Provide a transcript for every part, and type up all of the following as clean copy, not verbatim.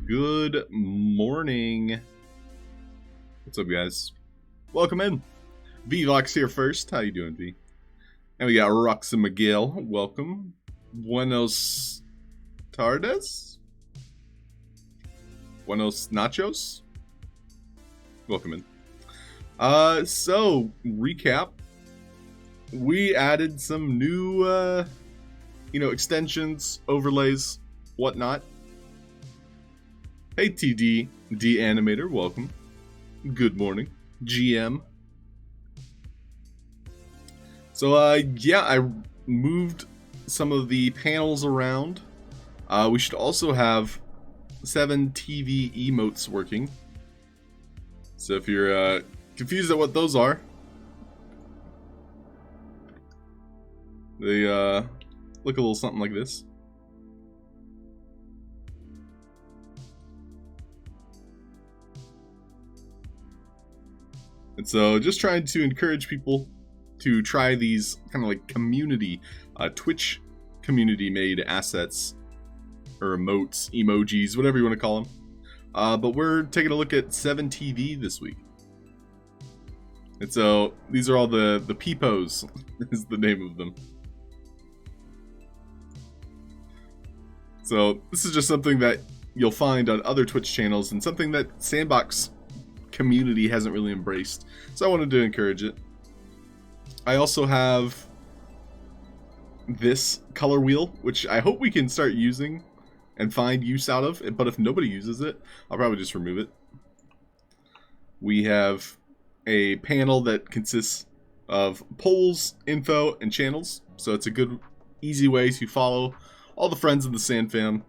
Good morning. What's up, guys? Welcome in. VOD here first. How you doing, V? And we got Rux and Miguel. Welcome. Buenos tardes? Buenos nachos? Welcome in. So, recap. We added some new, extensions, overlays, whatnot. Hey TD, D-Animator, welcome. Good morning, GM. So, yeah, I moved some of the panels around. We should also have 7 TV emotes working. So if you're confused at what those are, they look a little something like this. And so just trying to encourage people to try these kind of like community, Twitch community made assets, or emotes, emojis, whatever you want to call them. But we're taking a look at 7 TV this week. And so these are all the peepos is the name of them. So this is just something that you'll find on other Twitch channels and something that Sandbox community hasn't really embraced, so I wanted to encourage it. I also have this color wheel, which I hope we can start using and find use out of, but if nobody uses it, I'll probably just remove it. We have a panel that consists of polls, info, and channels, so it's a good, easy way to follow all the friends in the Sand fam.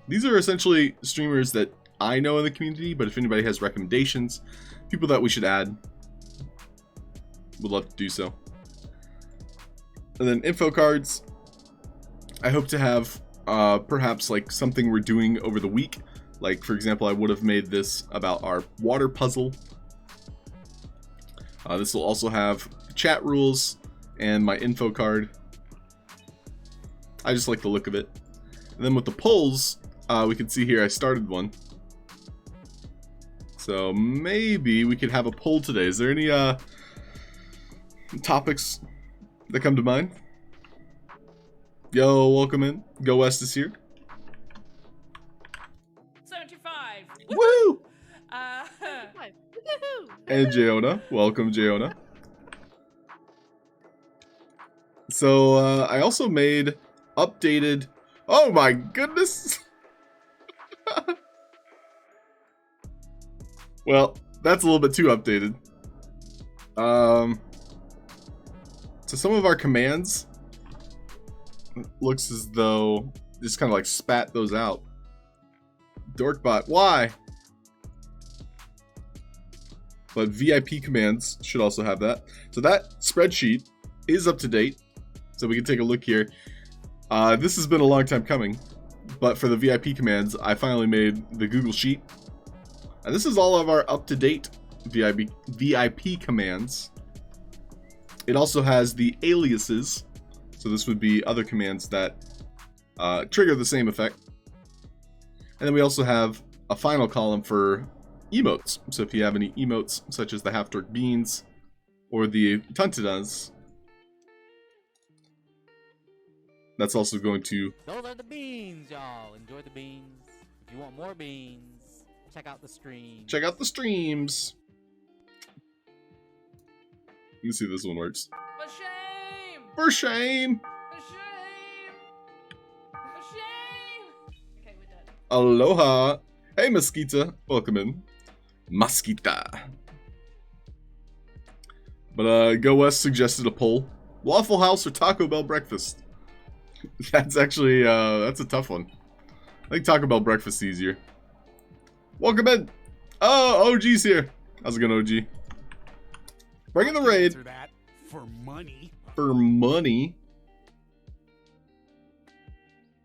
These are essentially streamers that I know in the community, but if anybody has recommendations, people that we should add, would love to do so. And then info cards, I hope to have perhaps like something we're doing over the week. Like, for example, I would have made this about our water puzzle. This will also have chat rules and my info card. I just like the look of it. And then with the polls, we can see here I started one. So maybe we could have a poll today. Is there any topics that come to mind? Yo, welcome in. Go West is here. 75. Woo! 75. And Jayona. Welcome, Jayona. So I also made updated... Oh my goodness. Well, that's a little bit too updated. So some of our commands looks as though just kind of like spat those out. Dorkbot, why? But VIP commands should also have that. So that spreadsheet is up to date. So we can take a look here. This has been a long time coming, but for the VIP commands, I finally made the Google Sheet. And this is all of our up-to-date VIP commands. It also has the aliases. So this would be other commands that trigger the same effect. And then we also have a final column for emotes. So if you have any emotes, such as the Halfd0rk beans or the Tuntadas, that's also going to... Those are the beans, y'all. Enjoy the beans. If you want more beans, check out the stream. Check out the streams. You can see this one works. For shame! For shame! For shame! For shame! Okay, we're done. Aloha! Hey, Mosquita. Welcome in. Mosquita. But, Go West suggested a poll. Waffle House or Taco Bell breakfast? That's actually, that's a tough one. I think Taco Bell breakfast is easier. Welcome in! Oh, OG's here. How's it going, OG? Bringing the raid. That for money. For money.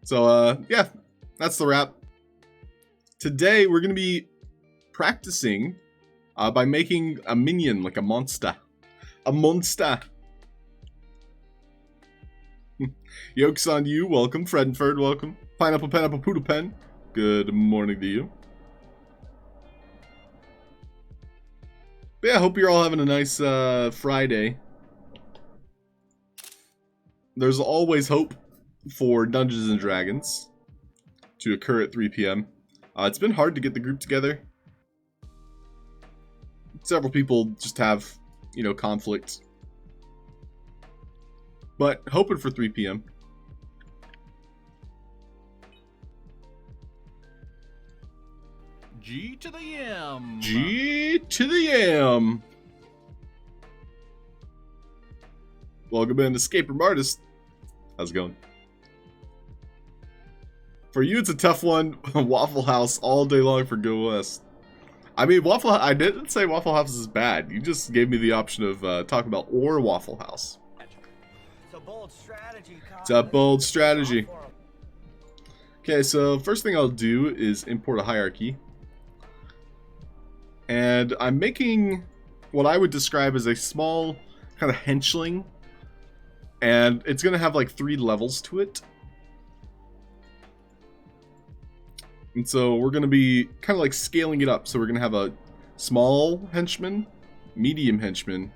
So, yeah, that's the wrap. Today, we're going to be practicing by making a minion, like a monster. A monster. Yoke's on you, welcome. Fredenford, welcome. Pineapple, Poodle Pen, good morning to you. But yeah, I hope you're all having a nice Friday. There's always hope for Dungeons and Dragons to occur at 3 p.m. It's been hard to get the group together. Several people just have, you know, conflict. But hoping for 3 p.m. G to the M. G to the M. Welcome in, Escape Room Artist. How's it going? For you, it's a tough one. Waffle House all day long for Go West. I mean, I didn't say Waffle House is bad. You just gave me the option of Taco Bell or Waffle House. It's a bold strategy. It's a bold strategy. Okay, so first thing I'll do is import a hierarchy. And I'm making what I would describe as a small kind of henchling. And it's going to have like 3 levels to it. And so we're going to be kind of like scaling it up. So we're going to have a small henchman, medium henchman.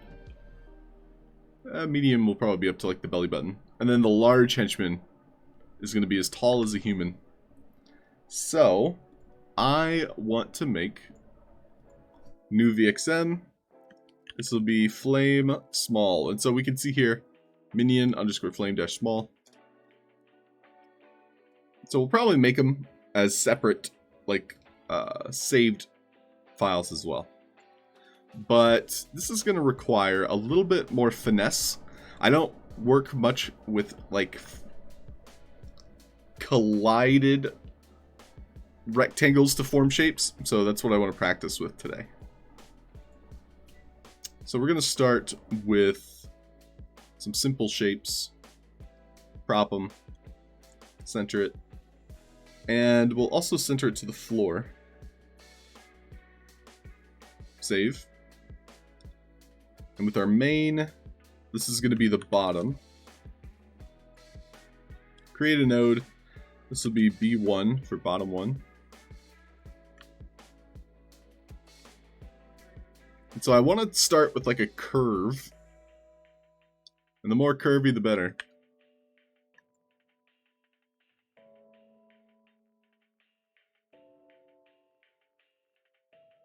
Medium will probably be up to like the belly button. And then the large henchman is going to be as tall as a human. So I want to make new VXM. This will be flame small. And so we can see here minion underscore flame dash small. So we'll probably make them as separate, like, saved files as well. But this is going to require a little bit more finesse. I don't work much with, like, collided rectangles to form shapes, so that's what I want to practice with today. So we're going to start with some simple shapes, prop them, center it, and we'll also center it to the floor. Save. And with our main, this is going to be the bottom. Create a node. This will be B1 for bottom one. And so I want to start with like a curve. And the more curvy, the better.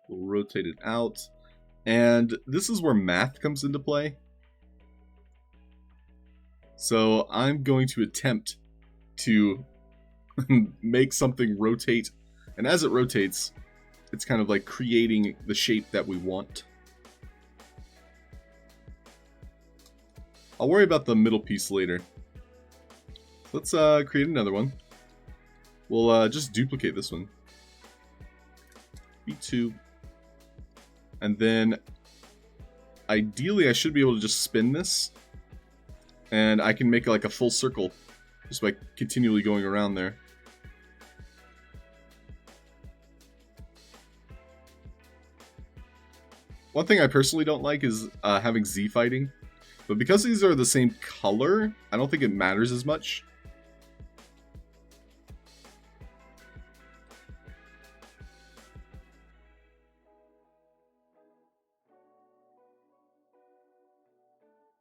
We'll rotate it out. And this is where math comes into play. So I'm going to attempt to make something rotate, and as it rotates, it's kind of like creating the shape that we want. I'll worry about the middle piece later. Let's create another one. We'll just duplicate this one. B2. And then ideally I should be able to just spin this, and I can make like a full circle just by continually going around there. One thing I personally don't like is having Z fighting, but because these are the same color, I don't think it matters as much.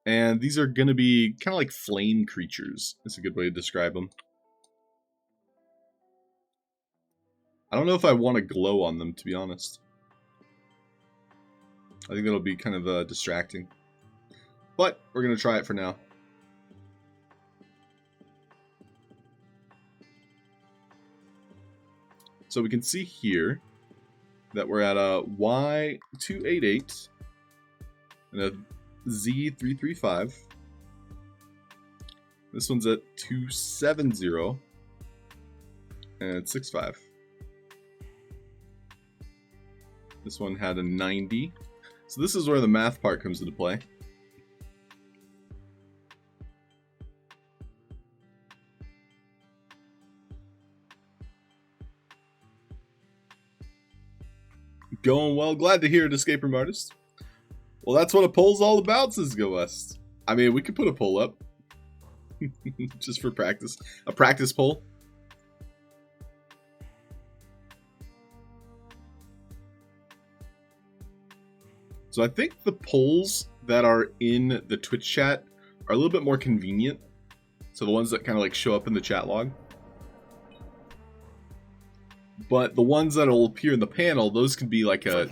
And these are going to be kind of like flame creatures. That's a good way to describe them. I don't know if I want to glow on them, to be honest. I think that'll be kind of distracting. But we're going to try it for now. So we can see here that we're at a Y288 and a Z335. This one's at 270 and 65. This one had a 90. So this is where the math part comes into play. Going well. Glad to hear it, Escape Room Artist. Well, that's what a poll's all about, says Go West. I mean, we could put a poll up. Just for practice. A practice poll. So I think the polls that are in the Twitch chat are a little bit more convenient. So the ones that kind of like show up in the chat log. But the ones that'll appear in the panel, those can be like a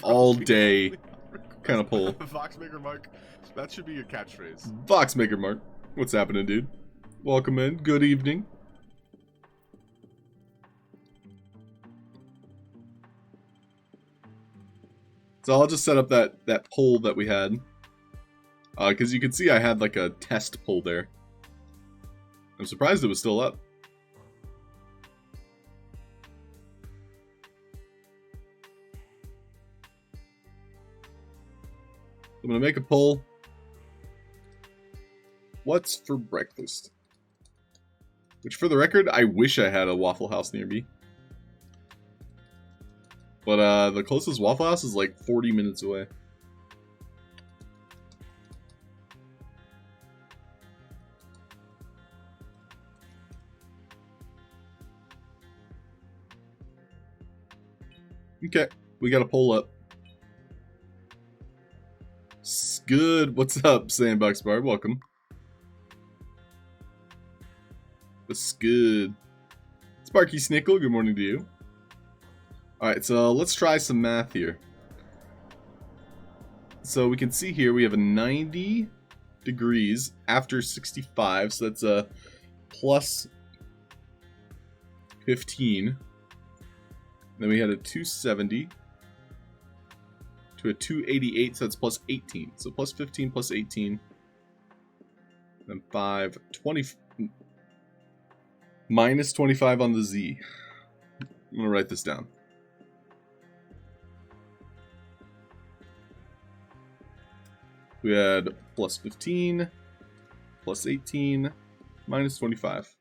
all-day kind of poll. Voxmaker Mark, that should be your catchphrase. Voxmaker Mark, what's happening, dude? Welcome in. Good evening. So I'll just set up that poll that we had. Because you can see I had like a test poll there. I'm surprised it was still up. I'm going to make a poll. What's for breakfast? Which, for the record, I wish I had a Waffle House near me. But the closest Waffle House is like 40 minutes away. Okay, we got a poll up. Good. What's up, Sandbox Bar? Welcome. What's good? Sparky Snickle, good morning to you. Alright, so let's try some math here. So we can see here we have a 90 degrees after 65, so that's a plus 15. Then we had a 270 to a 288, so that's plus 18. So plus 15 plus 18. Then 5, 20. Minus 25 on the Z. I'm going to write this down. We had plus 15, plus 18, minus 25.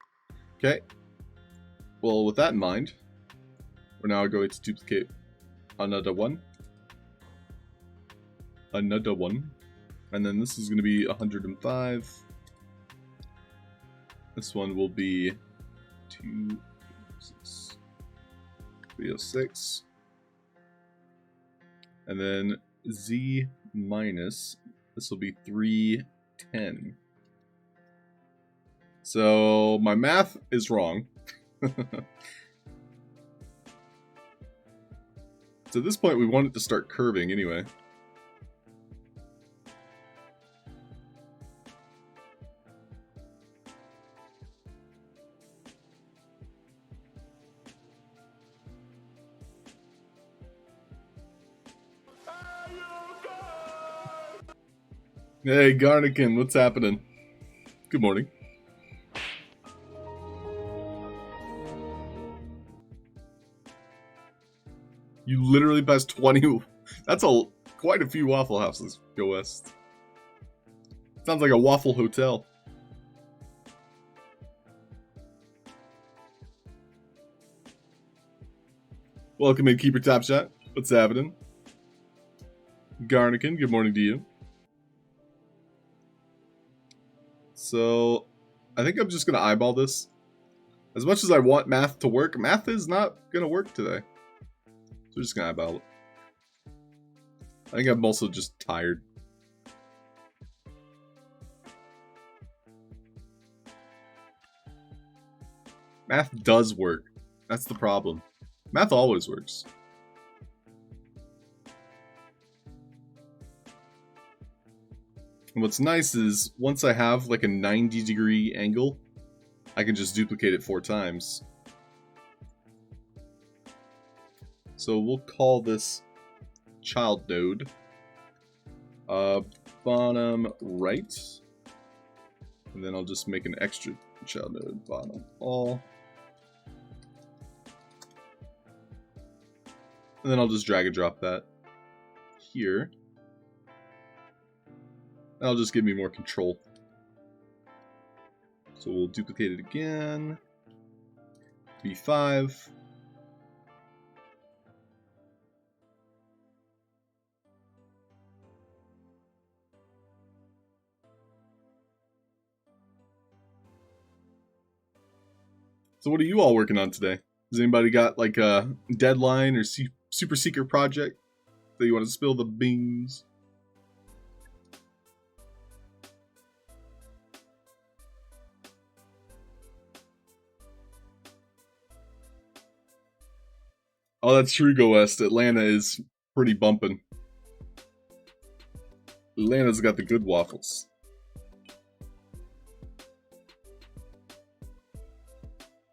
Okay. Well, with that in mind, we're now going to duplicate another one. Another one. And then this is going to be 105. This one will be 206. 306. And then Z minus, this will be 310. So my math is wrong. So at this point we want it to start curving anyway. Hey, Garnikin, what's happening? Good morning. You literally passed 20. That's quite a few Waffle Houses. Go West. Sounds like a waffle hotel. Welcome in, Keeper Top Shot. What's happening? Garnikin, good morning to you. So, I think I'm just going to eyeball this. As much as I want math to work, math is not going to work today. So we're just going to eyeball it. I think I'm also just tired. Math does work. That's the problem. Math always works. And what's nice is, once I have like a 90-degree angle, I can just duplicate it 4 times. So we'll call this child node. Bottom right. And then I'll just make an extra child node bottom all. And then I'll just drag and drop that here. That'll just give me more control. So we'll duplicate it again. B5. So what are you all working on today? Has anybody got like a deadline or super secret project that you want to spill the beans? Oh, that's true, Go West. Atlanta is pretty bumping. Atlanta's got the good waffles.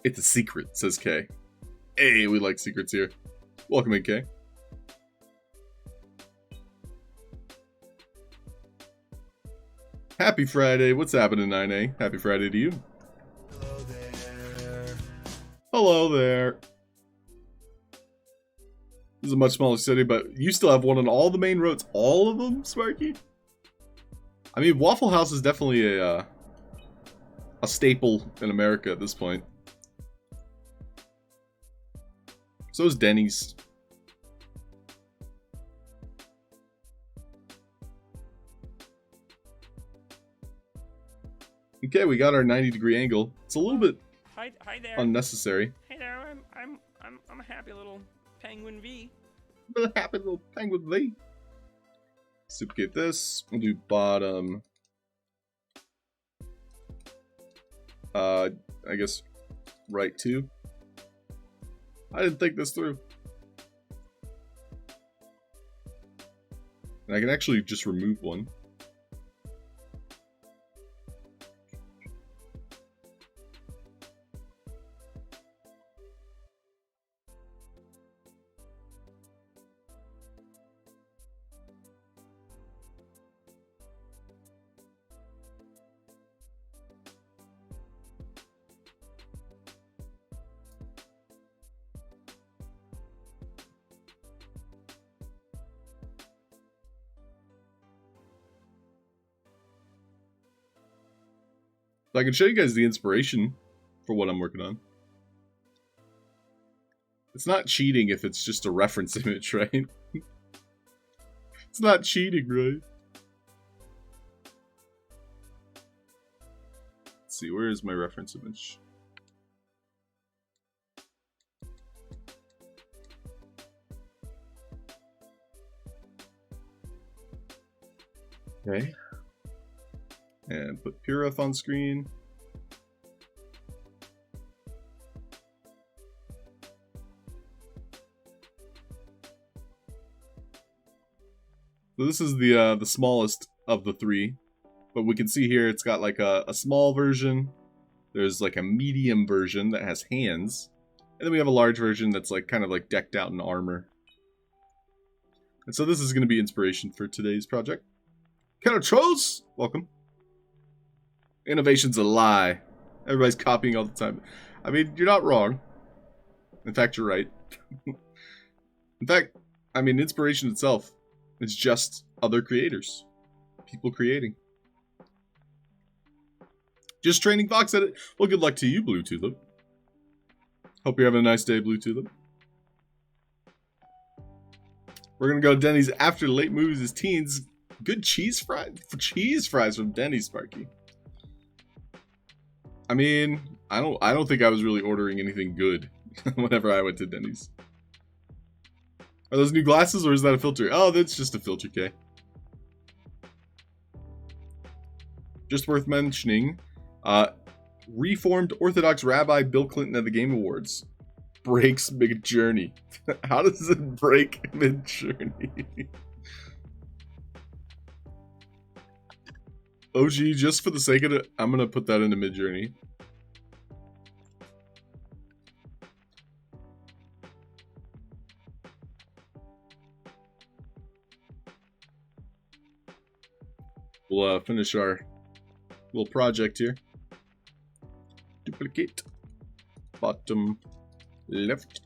It's a secret, says Kay. Hey, we like secrets here. Welcome in, Kay. Happy Friday. What's happening, 9A? Happy Friday to you. Hello there. Hello there. This is a much smaller city, but you still have one on all the main roads. All of them, Sparky? I mean, Waffle House is definitely a staple in America at this point. So is Denny's. Okay, we got our 90-degree angle. It's a little bit Hi there. unnecessary. Hey there. I'm a happy little penguin V. A happy little penguin V. Duplicate this. We'll do bottom. I guess right 2. I didn't think this through. And I can actually just remove one. So I can show you guys the inspiration for what I'm working on. It's not cheating if it's just a reference image, right? It's not cheating, right? Let's see, where is my reference image? Okay. And put Purif on screen. So this is the smallest of the 3, but we can see here it's got like a small version. There's like a medium version that has hands, and then we have a large version that's like kind of like decked out in armor. And so this is going to be inspiration for today's project. Trolls, welcome. Innovation's a lie. Everybody's copying all the time. I mean, you're not wrong. In fact, you're right. In fact, I mean, inspiration itself is just other creators. People creating. Just training Fox at it. Well, good luck to you, Blue Tulip. Hope you're having a nice day, Blue Tulip. We're gonna go to Denny's after late movies as teens. Good cheese fries from Denny's, Sparky. I mean, I don't think I was really ordering anything good whenever I went to Denny's. Are those new glasses or is that a filter? Oh, that's just a filter, K. Just worth mentioning, Reformed Orthodox Rabbi Bill Clinton at the Game Awards breaks mid-journey. How does it break mid-journey? OG, just for the sake of it, I'm gonna put that into mid-journey. We'll finish our little project here. Duplicate. Bottom left.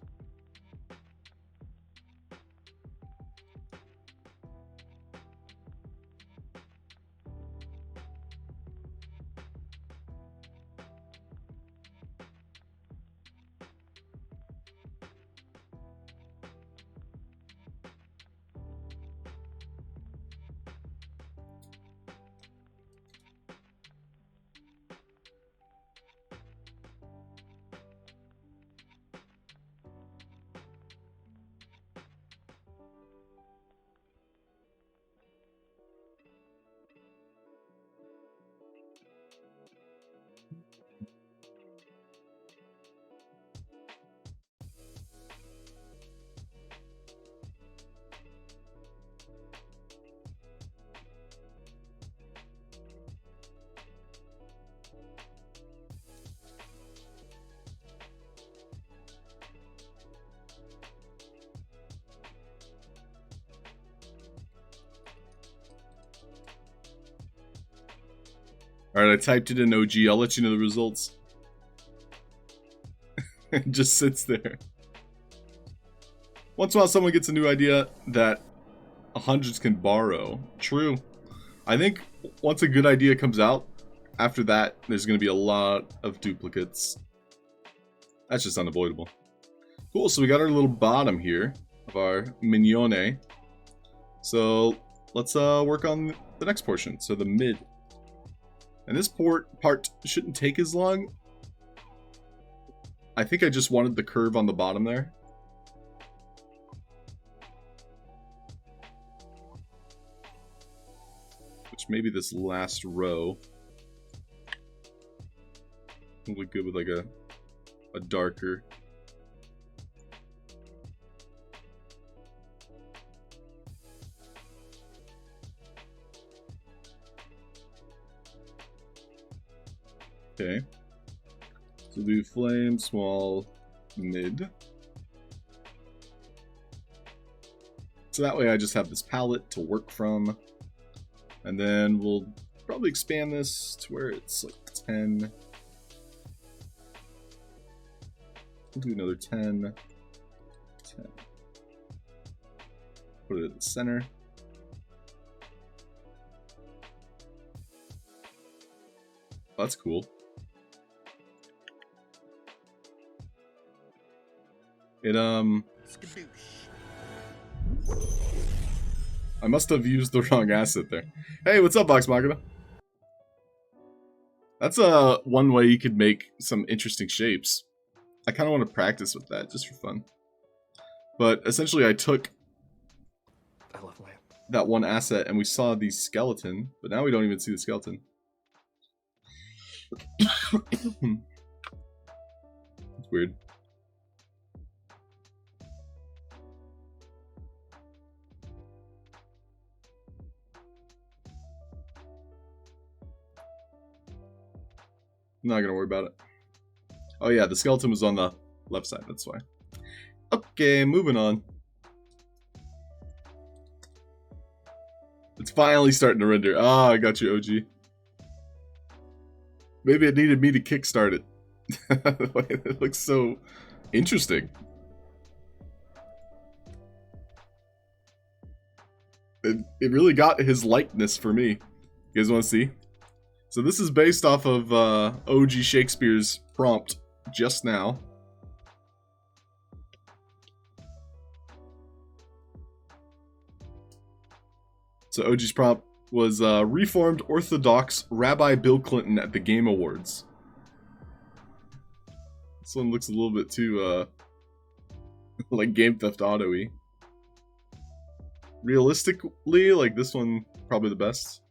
Alright, I typed it in OG. I'll let you know the results. It just sits there. Once in a while someone gets a new idea that hundreds can borrow. True. I think once a good idea comes out, after that, there's going to be a lot of duplicates. That's just unavoidable. Cool, so we got our little bottom here of our mignone. So let's work on the next portion, so the mid. And this part shouldn't take as long. I think I just wanted the curve on the bottom there. Which maybe this last row will look good with like a darker. Okay, so do flame, small, mid. So that way I just have this palette to work from. And then we'll probably expand this to where it's like 10. We'll do another 10. 10. Put it at the center. Oh, that's cool. It, I must have used the wrong asset there. Hey, what's up, Vox Machina? That's one way you could make some interesting shapes. I kind of want to practice with that, just for fun. But essentially, I took that one asset, and we saw the skeleton, but now we don't even see the skeleton. It's weird. I'm not gonna worry about it. Oh yeah, the skeleton was on the left side, that's why. Okay, moving on. It's finally starting to render. Ah, I got you, OG. Maybe it needed me to kickstart it. It looks so interesting. It really got his likeness for me. You guys want to see? So this is based off of OG Shakespeare's prompt just now. So OG's prompt was Reformed Orthodox Rabbi Bill Clinton at the Game Awards. This one looks a little bit too like Game Theft Auto-y. Realistically, like this one probably the best.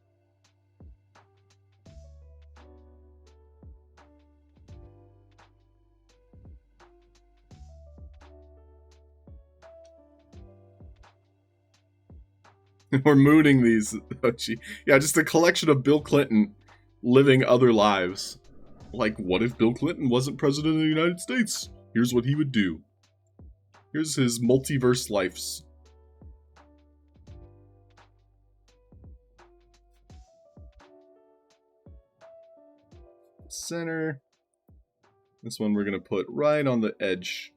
We're mooning these. Yeah, just a collection of Bill Clinton living other lives. Like, what if Bill Clinton wasn't president of the United States? Here's what he would do. Here's his multiverse lives. Center. This one we're going to put right on the edge.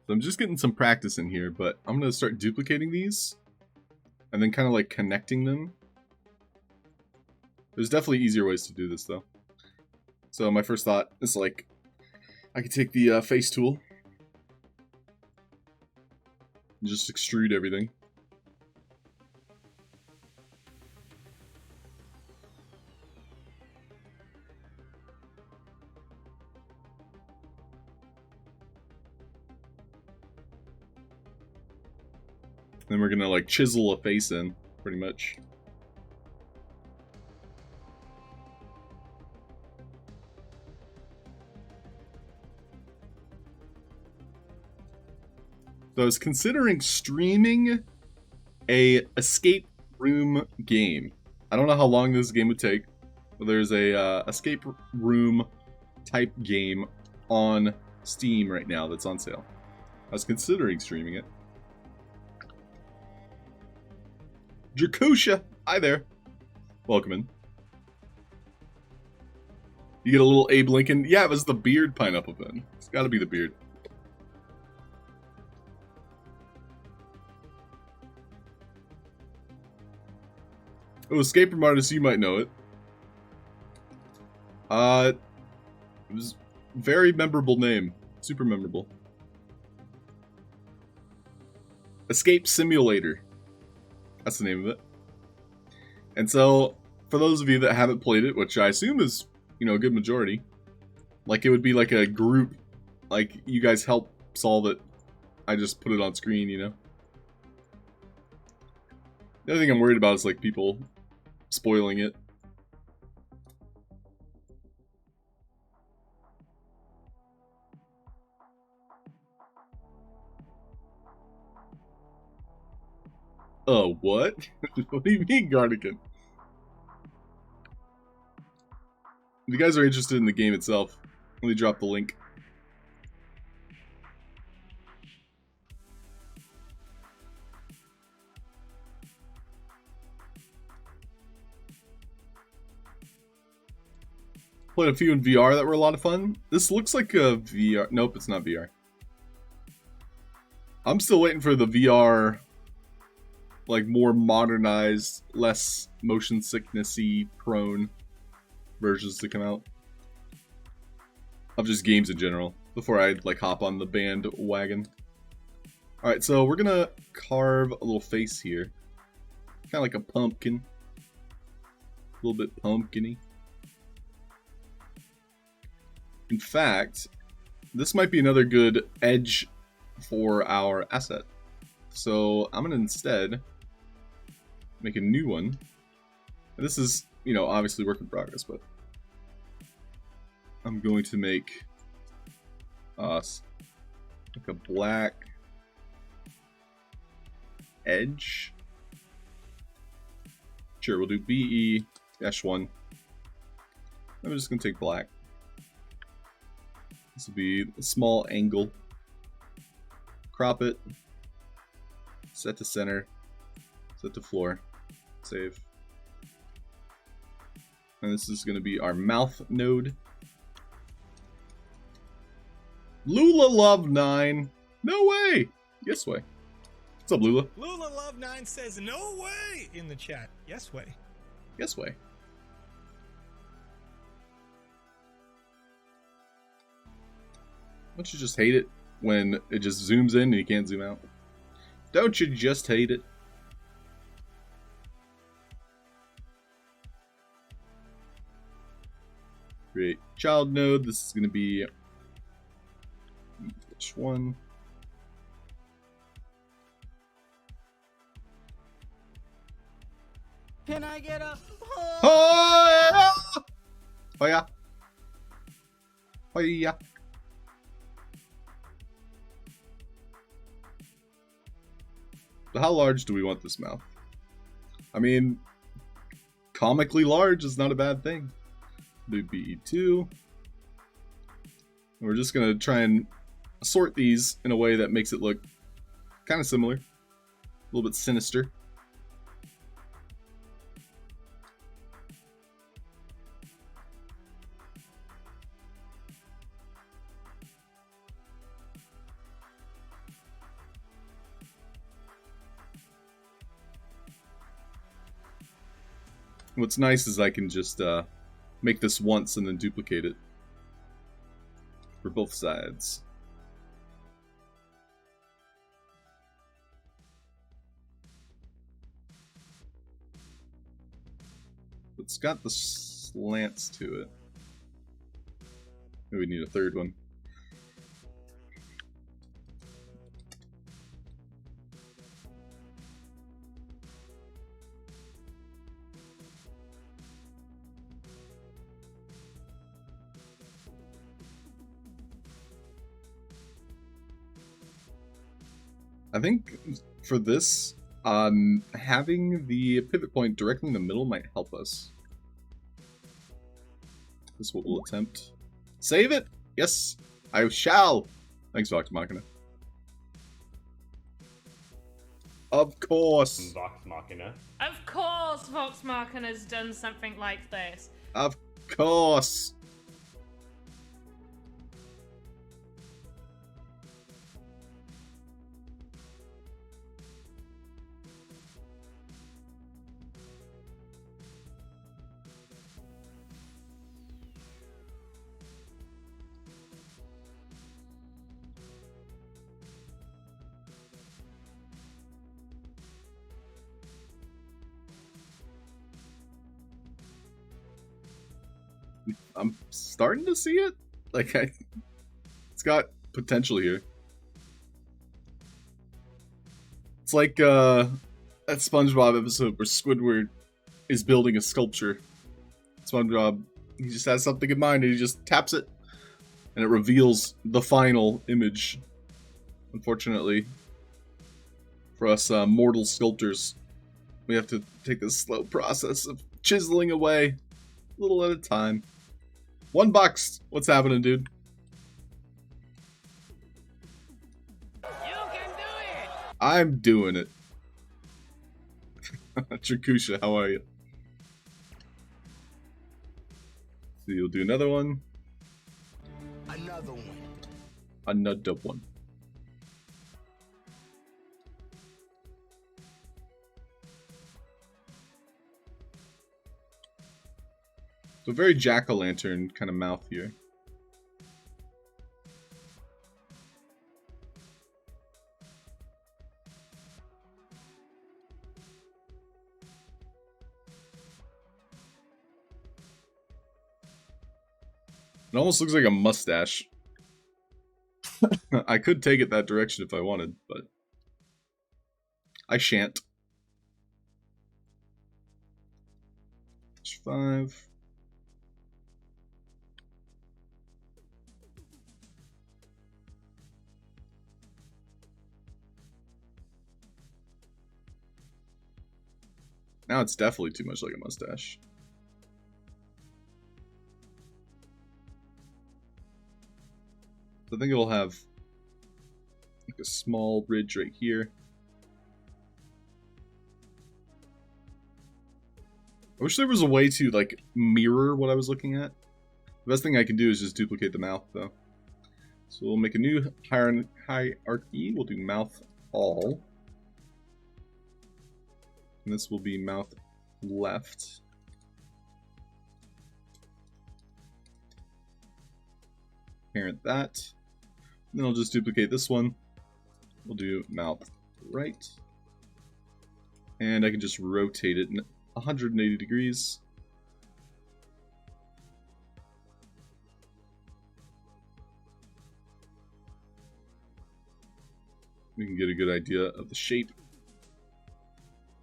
So I'm just getting some practice in here, but I'm going to start duplicating these and then kind of like connecting them. There's definitely easier ways to do this though. So my first thought is like, I could take the face tool and just extrude everything. Then we're gonna like chisel a face in, pretty much. So I was considering streaming a escape room game. I don't know how long this game would take, but there's a escape room type game on Steam right now that's on sale. I was considering streaming it. Dracosha, hi there. Welcome in. You get a little Abe Lincoln. Yeah, it was the beard pineapple then. It's gotta be the beard. Oh, escape room artist, you might know it. It was a very memorable name. Super memorable. Escape Simulator. That's the name of it. And so, for those of you that haven't played it, which I assume is, you know, a good majority, like it would be like a group, like you guys help solve it. I just put it on screen, you know. The other thing I'm worried about is like people spoiling it. Oh, what? What do you mean, Garnigan? If you guys are interested in the game itself, let me drop the link. Played a few in VR that were a lot of fun. This looks like a VR. Nope, it's not VR. I'm still waiting for the VR, like more modernized, less motion sicknessy prone versions to come out of just games in general before I like hop on the bandwagon. All right, so we're gonna carve a little face here, kind of like a pumpkin, a little bit pumpkin-y. In fact, this might be another good edge for our asset. So I'm gonna instead make a new one. And this is, you know, obviously work in progress, but I'm going to make like a black edge. Sure, we'll do BE-1. I'm just gonna take black. This will be a small angle. Crop it. Set to center. Set to floor. Save. And this is gonna be our mouth node. Lula Love 9. No way. Yes way. What's up, Lula? Lula Love 9 says no way in the chat. Yes way. Yes way. Don't you just hate it when it just zooms in and you can't zoom out? Don't you just hate it? Create child node. This is going to be which one? Can I get a Oh yeah! Oh yeah! Oh yeah! So how large do we want this mouth? I mean, comically large is not a bad thing. Do BE2. We're just gonna try and sort these in a way that makes it look kind of similar, a little bit sinister. What's nice is I can just make this once and then duplicate it for both sides. It's got the slants to it. Maybe we need a third one. I think for this, having the pivot point directly in the middle might help us. This is what we'll attempt. Save it! Yes, I shall! Thanks, Vox Machina. Of course! Vox Machina. Of course, Vox Machina's done something like this. Of course! I'm starting to see it. Like, it's got potential here. It's like that SpongeBob episode where Squidward is building a sculpture. SpongeBob, he just has something in mind and he just taps it, and it reveals the final image. Unfortunately, for us mortal sculptors, we have to take this slow process of chiseling away, a little at a time. $1. What's happening, dude? You can do it! I'm doing it. Trakusha, how are you? So you'll do another one. Another one. Another one. So very jack-o'-lantern kind of mouth here. It almost looks like a mustache. I could take it that direction if I wanted, but I shan't. 5. Now it's definitely too much like a mustache. I think it'll have like a small ridge right here. I wish there was a way to like mirror what I was looking at. The best thing I can do is just duplicate the mouth though. So we'll make a new hierarchy. We'll do mouth all. And this will be mouth left. Parent that. And then I'll just duplicate this one. We'll do mouth right. And I can just rotate it 180 degrees. We can get a good idea of the shape.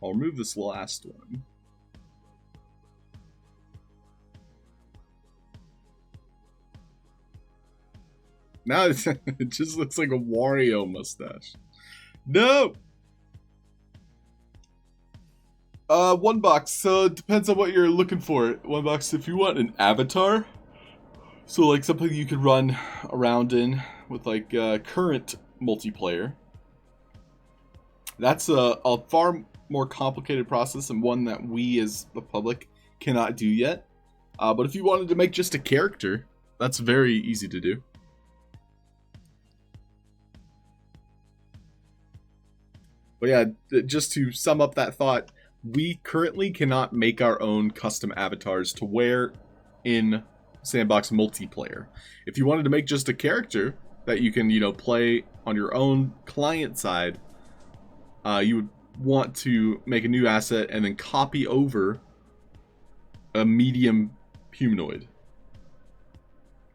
I'll remove this last one. Now it just looks like a Wario mustache. No! One box. So it depends on what you're looking for. One box, if you want an avatar, so like something you could run around in with like current multiplayer. That's a far more complicated process and one that we as the public cannot do yet. But if you wanted to make just a character, that's very easy to do. But yeah, just to sum up that thought, we currently cannot make our own custom avatars to wear in Sandbox multiplayer. If you wanted to make just a character that you can, play on your own client side, you would want to make a new asset and then copy over a medium humanoid.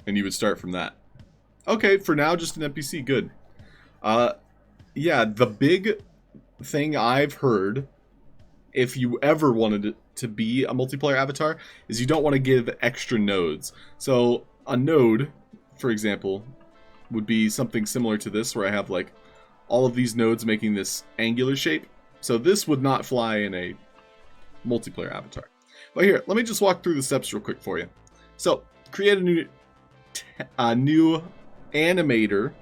And you would start from that. Okay, for now, just an NPC, good. Yeah, the big thing I've heard, if you ever wanted it to be a multiplayer avatar, is you don't want to give extra nodes. So a node, for example, would be something similar to this, where I have like all of these nodes making this angular shape. So this would not fly in a multiplayer avatar. But here, let me just walk through the steps real quick for you. So create a new animator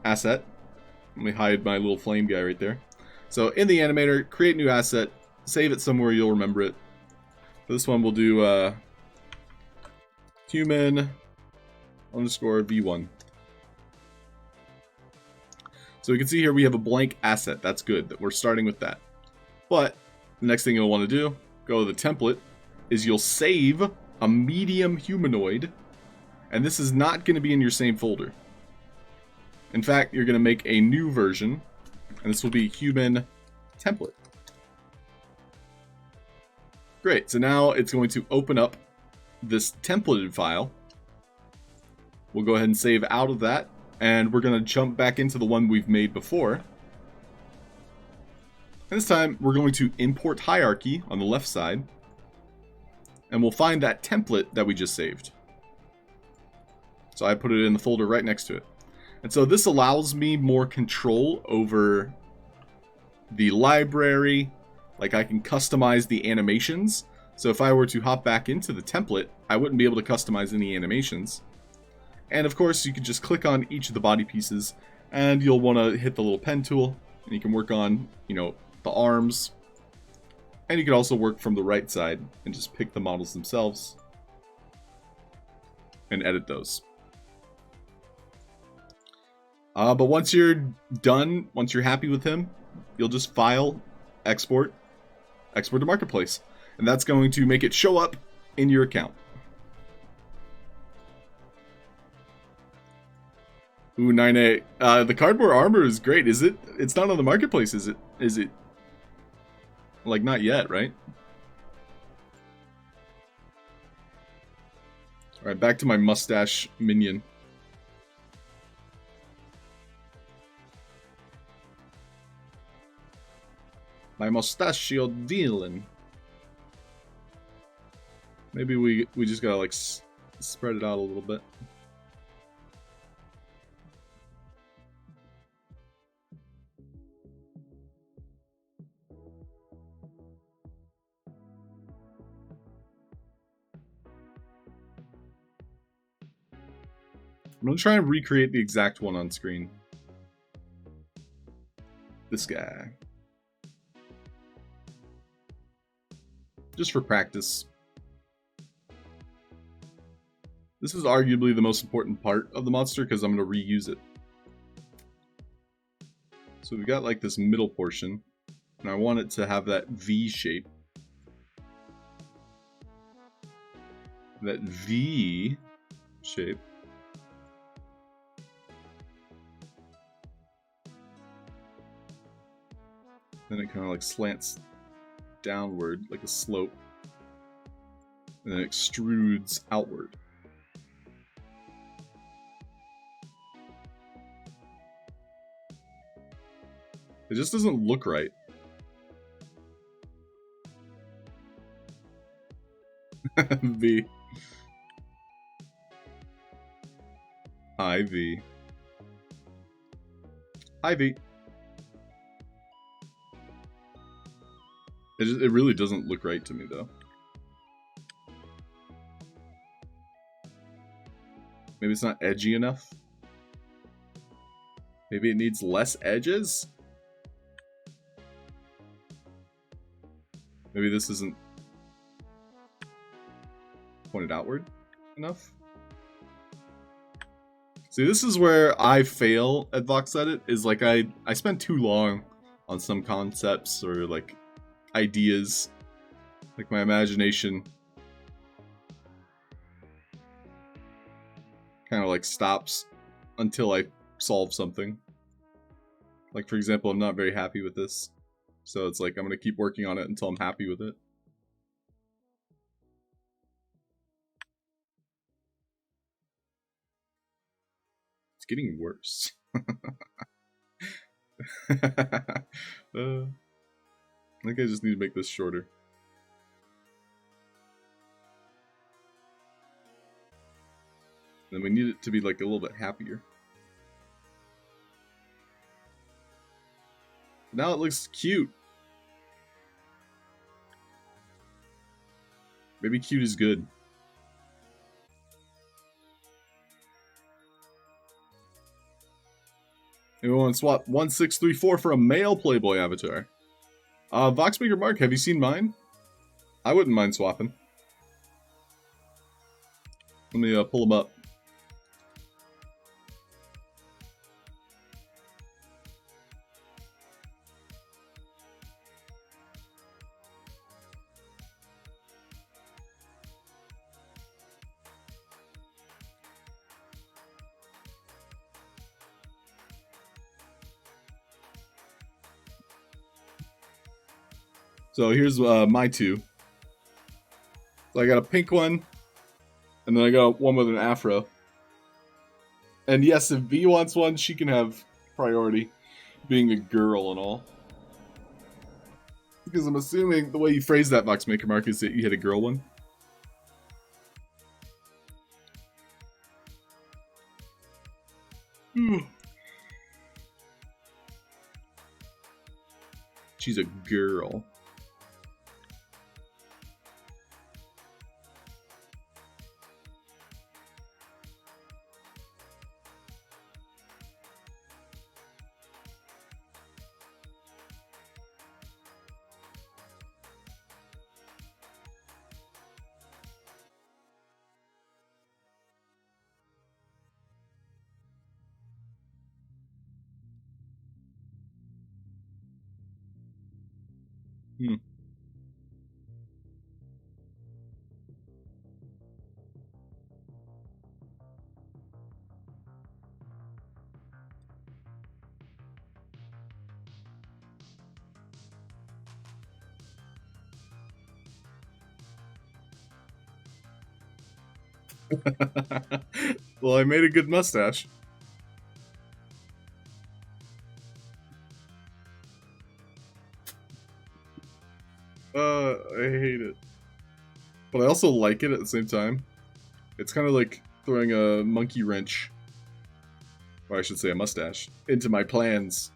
asset. Let me hide my little flame guy right there. So in the animator, create new asset, save it somewhere you'll remember it. For this one, we'll do human underscore v1. So we can see here we have a blank asset. That's good that we're starting with that. But the next thing you'll want to do, go to the template, is you'll save a medium humanoid. And this is not going to be in your same folder. In fact, you're going to make a new version. And this will be human template. Great, so now it's going to open up this templated file. We'll go ahead and save out of that. And we're going to jump back into the one we've made before. And this time, we're going to import hierarchy on the left side. And we'll find that template that we just saved. So I put it in the folder right next to it. And so this allows me more control over the library. Like I can customize the animations. So if I were to hop back into the template, I wouldn't be able to customize any animations. And of course, you can just click on each of the body pieces and you'll want to hit the little pen tool and you can work on, the arms. And you can also work from the right side and just pick the models themselves and edit those. But once you're done, once you're happy with him, you'll just file, export to Marketplace. And that's going to make it show up in your account. Ooh, 9A. The cardboard armor is great. Is it? It's not on the Marketplace, is it? Is it? Like, not yet, right? Alright, back to my mustache minion. My mustachio villain. Maybe we just gotta like spread it out a little bit. I'm gonna try and recreate the exact one on screen. This guy. Just for practice. This is arguably the most important part of the monster because I'm going to reuse it. So we've got like this middle portion, and I want it to have that V shape. That V shape. Then it kind of like slants downward like a slope. And then it extrudes outward. It just doesn't look right. V. Hi, V. Hi, V. It really doesn't look right to me, though. Maybe it's not edgy enough? Maybe it needs less edges? Maybe this isn't pointed outward enough? See, this is where I fail at Vox Edit, is like I spend too long on some concepts or like ideas. Like my imagination kind of like stops until I solve something. Like for example, I'm not very happy with this. So it's like I'm going to keep working on it until I'm happy with it. It's getting worse. I think I just need to make this shorter. Then we need it to be like a little bit happier. Now it looks cute. Maybe cute is good. Anyone want to swap 1634 for a male Playboy avatar? Voxmaker Mark, have you seen mine? I wouldn't mind swapping. Let me pull them up. So here's my two. So I got a pink one, and then I got one with an afro. And yes, if V wants one, she can have priority, being a girl and all. Because I'm assuming the way you phrased that, Voxmaker Mark, is that you had a girl one. She's a girl. Well, I made a good mustache. I hate it. But I also like it at the same time. It's kind of like throwing a monkey wrench, or I should say a mustache, into my plans.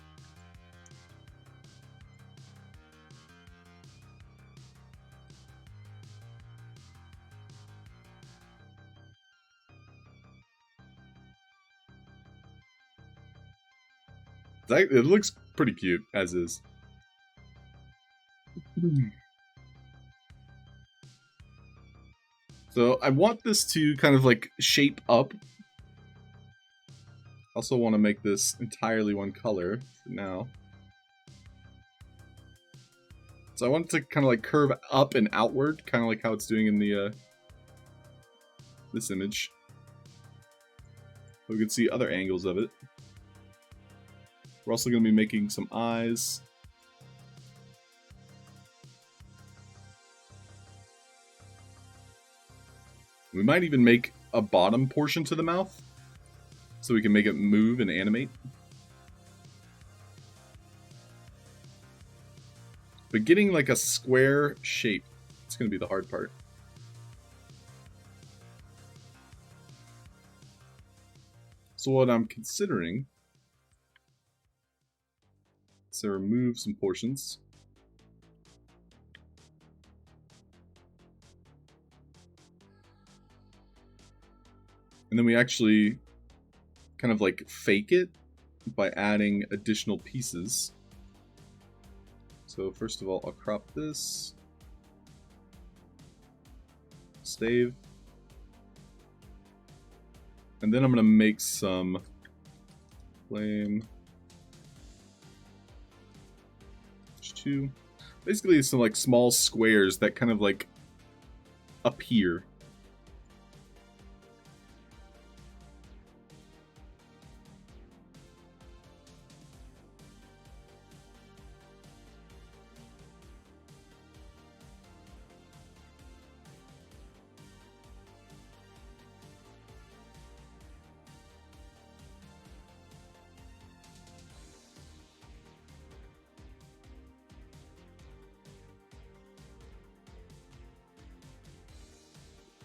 It looks pretty cute, as is. So I want this to kind of like shape up. Also want to make this entirely one color for now. So I want it to kind of like curve up and outward, kind of like how it's doing in the this image. We can see other angles of it. We're also going to be making some eyes. We might even make a bottom portion to the mouth, so we can make it move and animate. But getting like a square shape, it's going to be the hard part. So what I'm considering is to remove some portions. And then we actually kind of like fake it by adding additional pieces. So first of all, I'll crop this. Save. And then I'm going to make some flame. 2. Basically some like small squares that kind of like appear.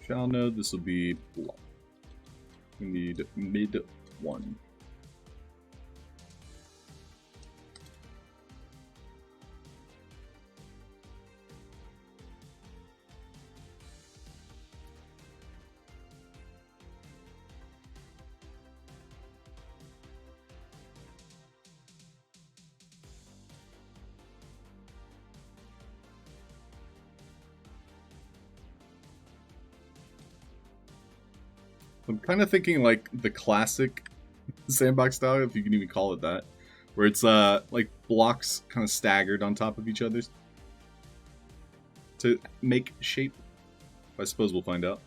Child node, this will be block. We need mid 1. I'm kind of thinking like the classic Sandbox style, if you can even call it that, where it's like blocks kind of staggered on top of each other to make shape. I suppose we'll find out.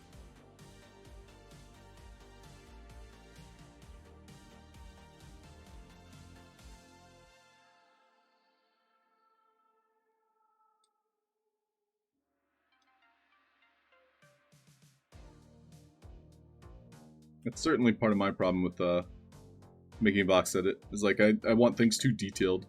That's certainly part of my problem with making a box edit. Is like I want things too detailed.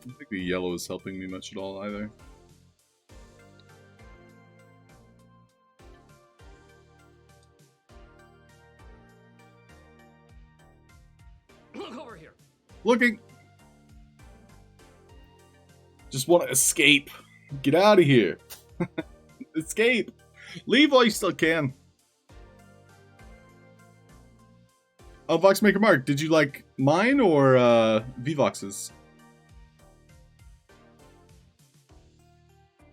I don't think the yellow is helping me much at all either. Look over here. Looking! Just want to escape. Get out of here. Escape! Leave while you still can. Oh, Voxmaker Mark, did you like mine or Vvox's?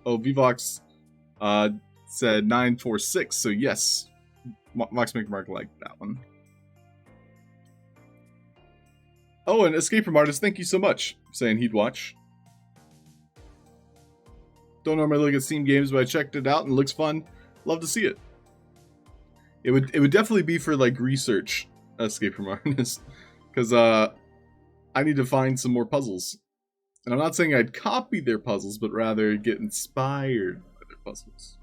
Oh, Vvox said 946, so yes. Voxmaker Mark liked that one. Oh, and Escape from Artist, thank you so much for saying he'd watch. Don't normally look at Steam games, but I checked it out and it looks fun. Love to see it. It would definitely be for like research, Escape from Artist, because I need to find some more puzzles. And I'm not saying I'd copy their puzzles, but rather get inspired by their puzzles.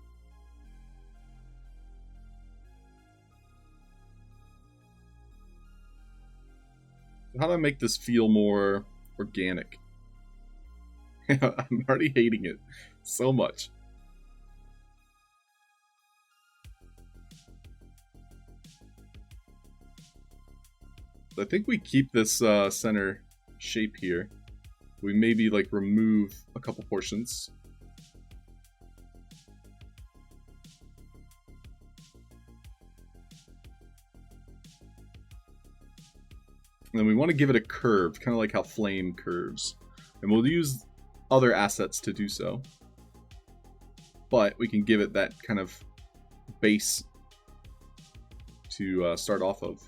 How do I make this feel more organic? I'm already hating it so much. I think we keep this center shape here. We maybe like remove a couple portions. And then we want to give it a curve, kind of like how flame curves. And we'll use other assets to do so. But we can give it that kind of base to start off of.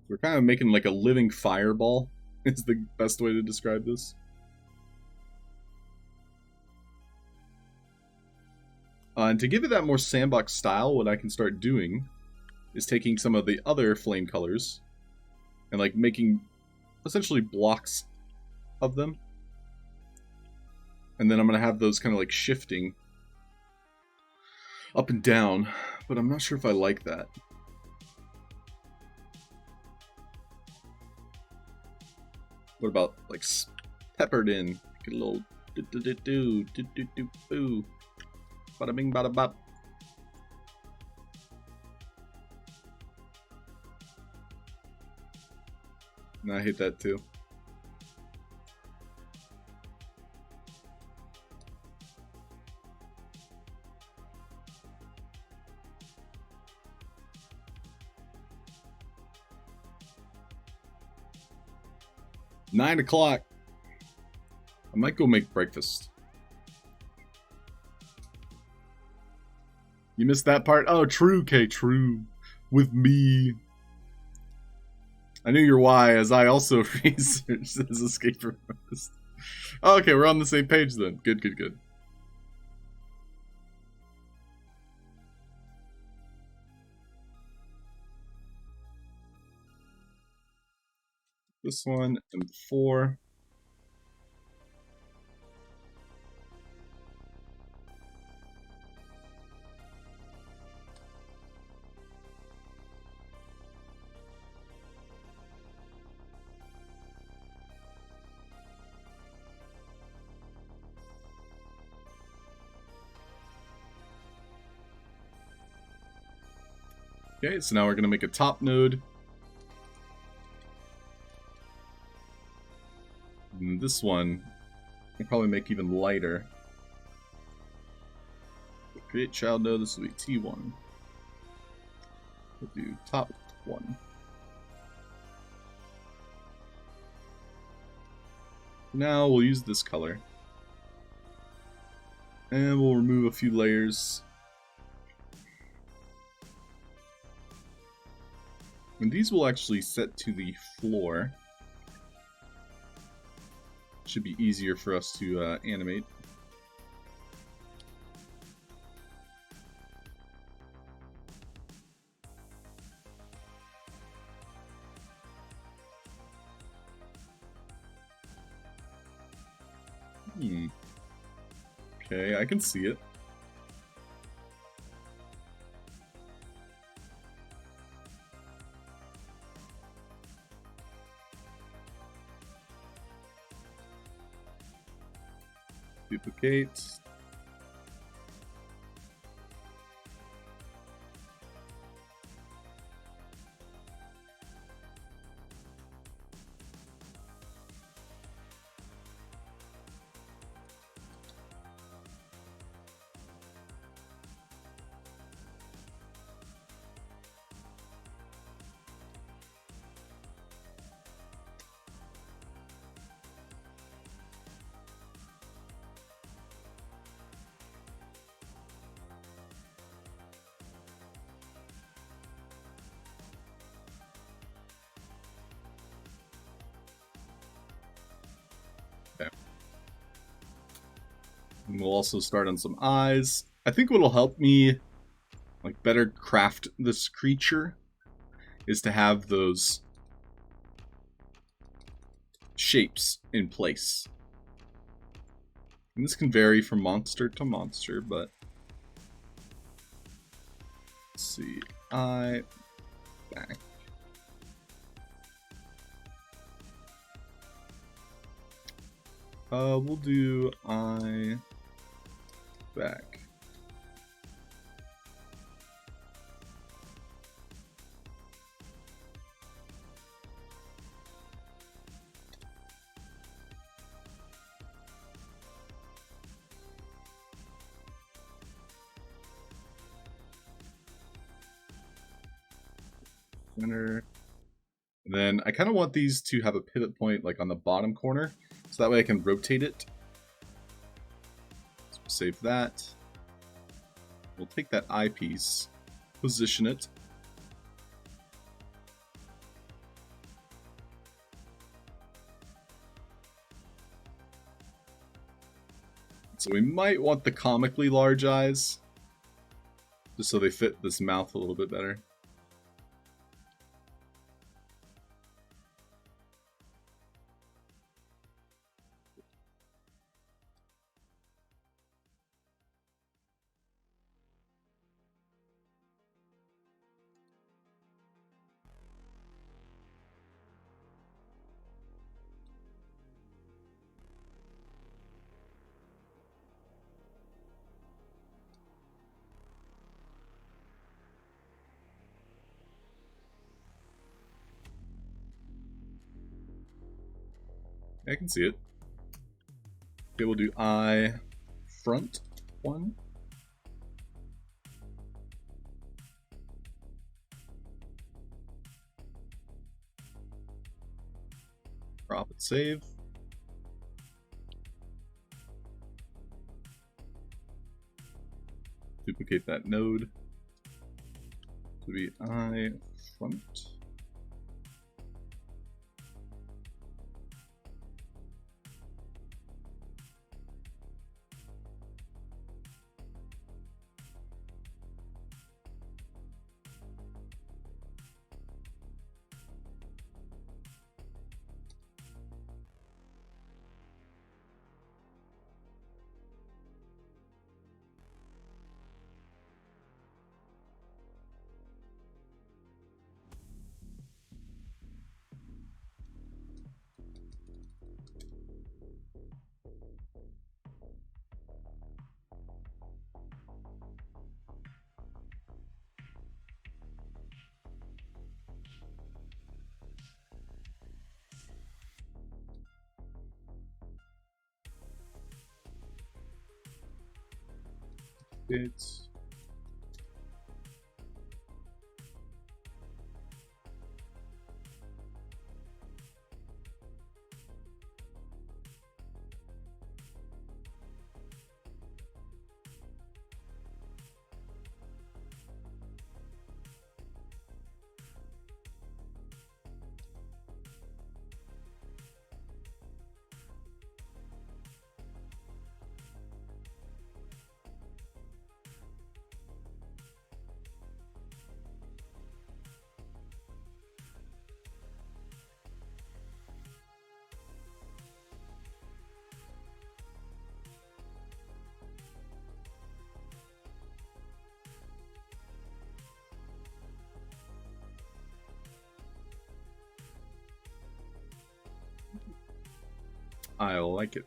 We're kind of making like a living fireball, is the best way to describe this. And to give it that more sandbox style, what I can start doing is taking some of the other flame colors and like making essentially blocks of them. And then I'm going to have those kind of like shifting up and down, but I'm not sure if I like that. What about like peppered in? Get a little do-do-do-do-do-do-do-boo. Bada bing bada bop. No, I hate that too. Nine o'clock. I might go make breakfast. You missed that part? Oh, true, K, true. With me. I knew your why, as I also researched this Escape from Artist. Oh, okay, we're on the same page then. Good, good, good. This one and 4. Okay, so now we're going to make a top node. And this one, I'll probably make even lighter. Create child node, this will be T1. We'll do top 1. Now we'll use this color. And we'll remove a few layers. And these will actually set to the floor. Should be easier for us to animate. Okay, I can see it. Duplicate. And we'll also start on some eyes. I think what'll help me like better craft this creature is to have those shapes in place. And this can vary from monster to monster, but let's see. Eye, back. We'll do eye, back. Center. And then I kind of want these to have a pivot point like on the bottom corner, so that way I can rotate it. So we'll save that. We'll take that eyepiece, position it. So we might want the comically large eyes, just so they fit this mouth a little bit better. I can see it. Okay, we'll do eye front one. Crop and save. Duplicate that node to be eye front. It's I like it.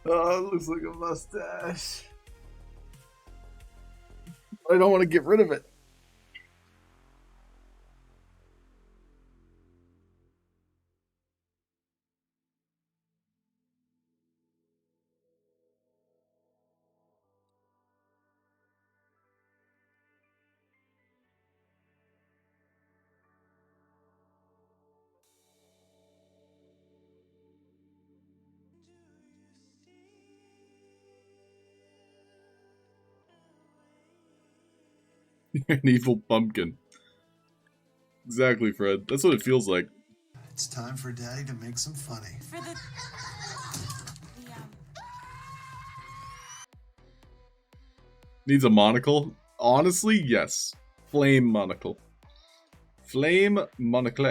Oh, it looks like a mustache. I don't want to get rid of it. You're an evil pumpkin. Exactly, Fred. That's what it feels like. It's time for Daddy to make some funny. For the Needs a monocle? Honestly, yes. Flame monocle. Flame monocle.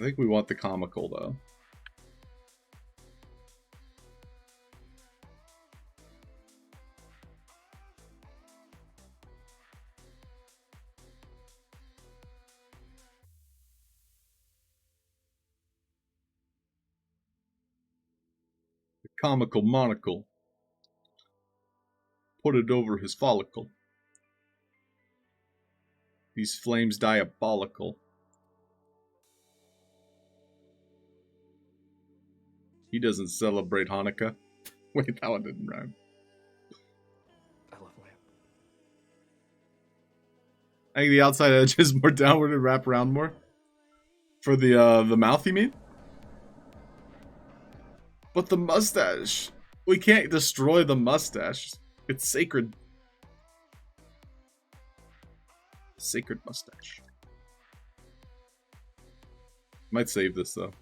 I think we want the comical, though. The comical monocle. Put it over his follicle. These flames diabolical. He doesn't celebrate Hanukkah. Wait, that one didn't rhyme. I love lamp. I think the outside edge is more downward and wrap around more. For the mouth, you mean? But the mustache. We can't destroy the mustache. It's sacred. Sacred mustache. Might save this though.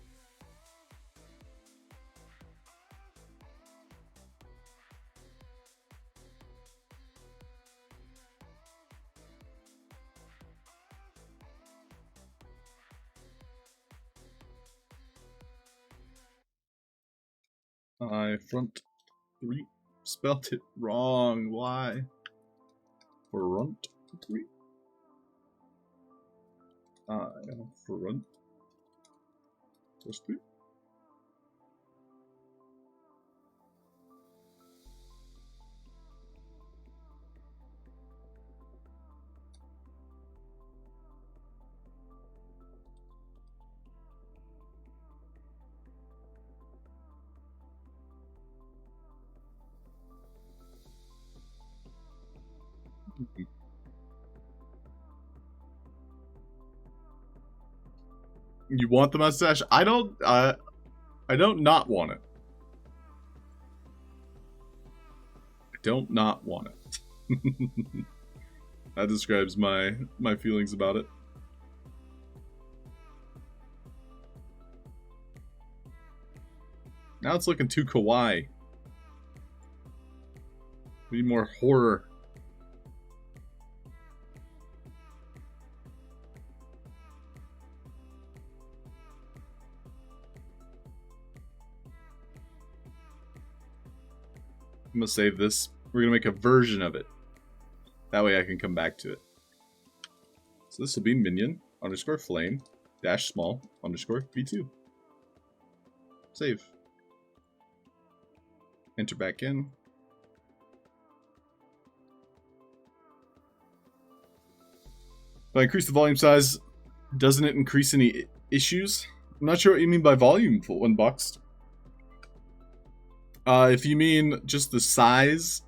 I front 3 spelled it wrong. Why? Front 3. I front plus 3. You want the mustache? I don't not want it. I don't not want it. That describes my feelings about it. Now it's looking too kawaii. We need more horror. I'm gonna save this. We're gonna make a version of it. That way I can come back to it. So this will be minion underscore flame dash small underscore v2. Save. Enter back in. If I increase the volume size, doesn't it increase any issues? I'm not sure what you mean by volume, full unboxed. If you mean just the size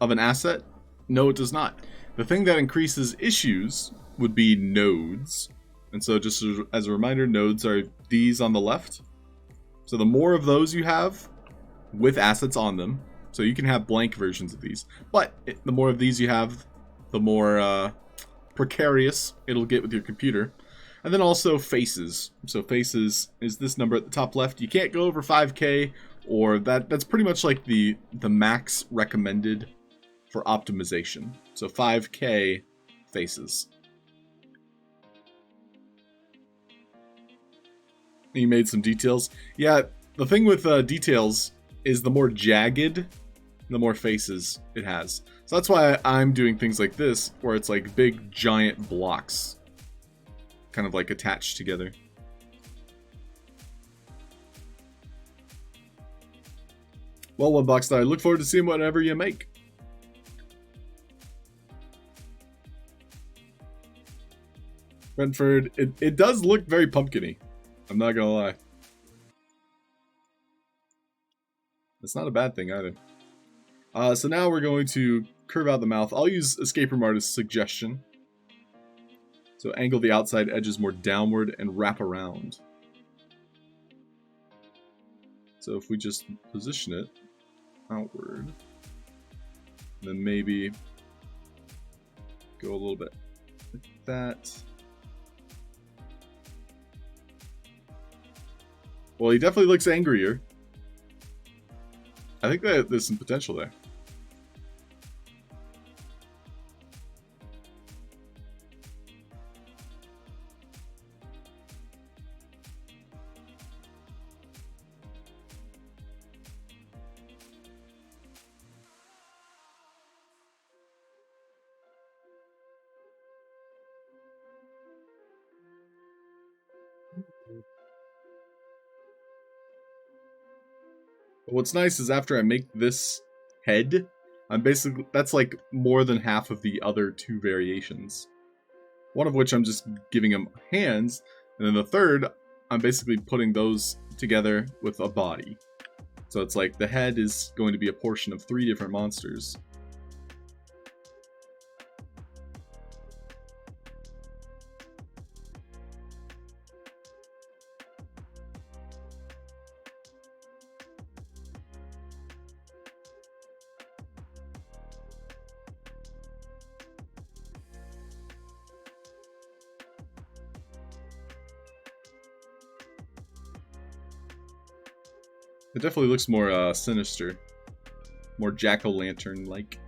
of an asset, no, it does not. The thing that increases issues would be nodes. And so just as a reminder, nodes are these on the left. So the more of those you have with assets on them, so you can have blank versions of these, but the more of these you have, the more precarious it'll get with your computer. And then also faces. So faces is this number at the top left. You can't go over 5K, or that's pretty much like the max recommended for optimization. So 5K faces. You made some details. Yeah, the thing with details is the more jagged, the more faces it has. So that's why I'm doing things like this, where it's like big giant blocks, kind of like attached together. Well, OneBox, I look forward to seeing whatever you make. Brentford, it does look very pumpkin-y. I'm not gonna lie. It's not a bad thing either. So now we're going to curve out the mouth. I'll use Escape Room Artist's suggestion. So angle the outside edges more downward and wrap around. So if we just position it, outward. Then maybe go a little bit like that. Well, he definitely looks angrier. I think that there's some potential there. What's nice is after I make this head, I'm basically, that's like more than half of the other two variations. One of which I'm just giving him hands, and then the third, I'm basically putting those together with a body. So it's like the head is going to be a portion of 3 different monsters. It definitely looks more sinister, more jack-o'-lantern-like.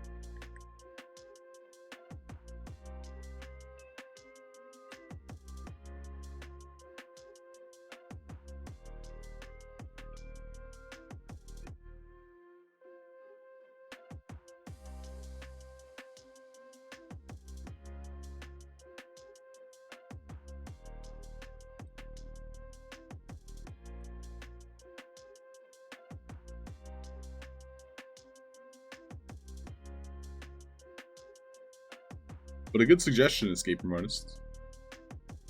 But a good suggestion, escape room artist.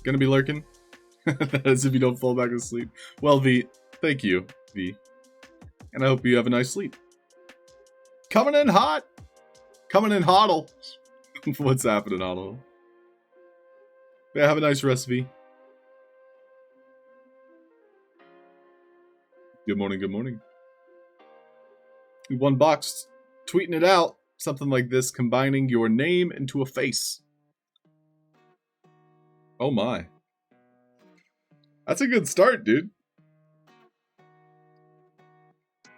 Gonna be lurking? As if you don't fall back asleep. Well, V, thank you, V. And I hope you have a nice sleep. Coming in hot! Coming in hoddle! What's happening, hoddle? Yeah, have a nice rest, V. Good morning, good morning. One box, tweeting it out. Something like this, combining your name into a face. Oh my. That's a good start, dude.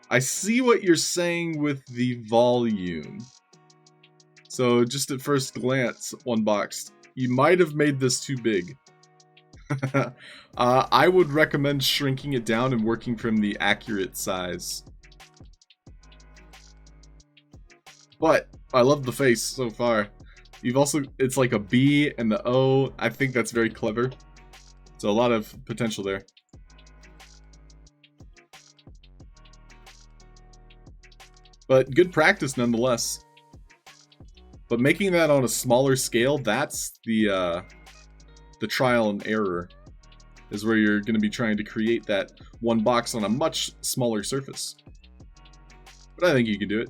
I see what you're saying with the volume. So just at first glance, one box, you might have made this too big. I would recommend shrinking it down and working from the accurate size. But I love the face so far. You've also, it's like a B and the O. I think that's very clever. So a lot of potential there. But good practice nonetheless. But making that on a smaller scale, that's the trial and error. Is where you're going to be trying to create that one box on a much smaller surface. But I think you can do it.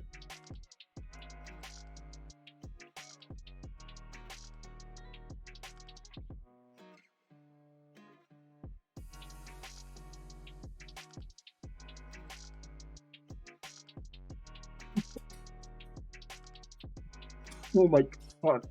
Oh my god.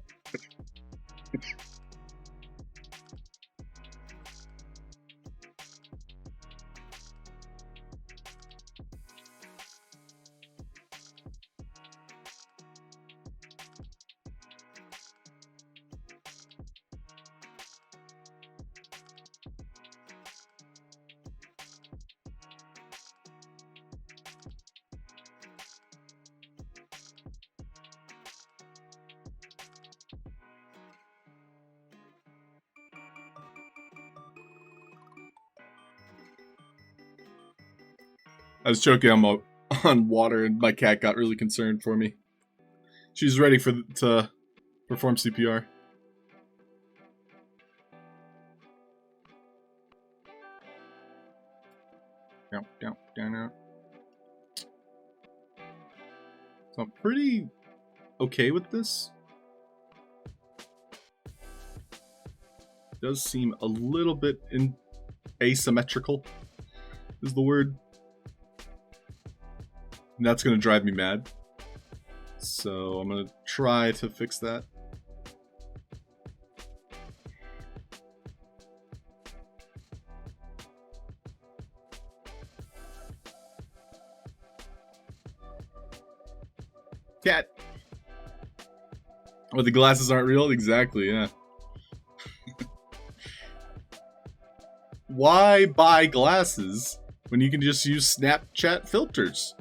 I was choking on water and my cat got really concerned for me. She's ready to perform CPR. Down. So I'm pretty okay with this. Does seem a little bit asymmetrical is the word. And that's gonna drive me mad. So I'm gonna try to fix that. Cat. Oh, the glasses aren't real? Exactly, yeah. Why buy glasses when you can just use Snapchat filters?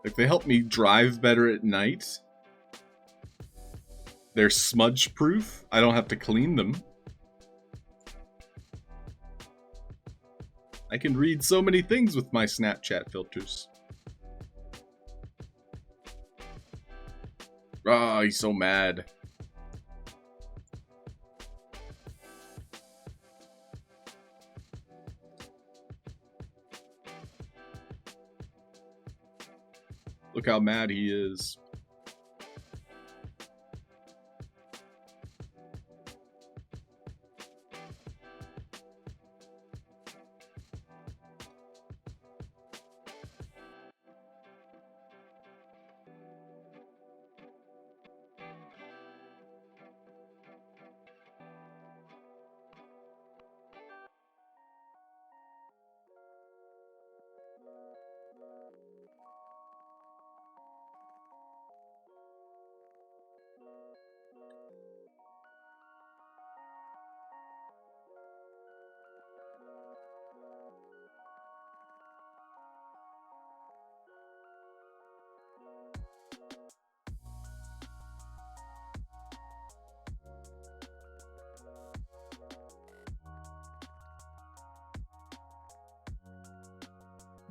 Like, they help me drive better at night. They're smudge proof. I don't have to clean them. I can read so many things with my Snapchat filters. Ah, he's so mad. Look how mad he is.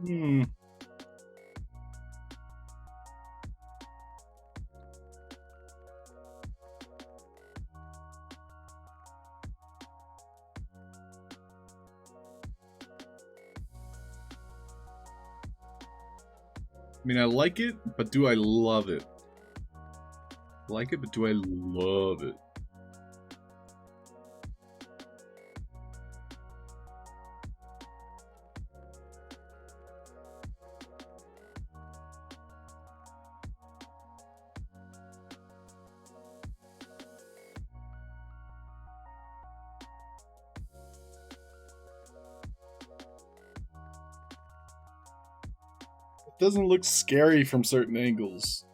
Hmm. I mean, I like it, but do I love it? Like it, but do I love it? It doesn't look scary from certain angles.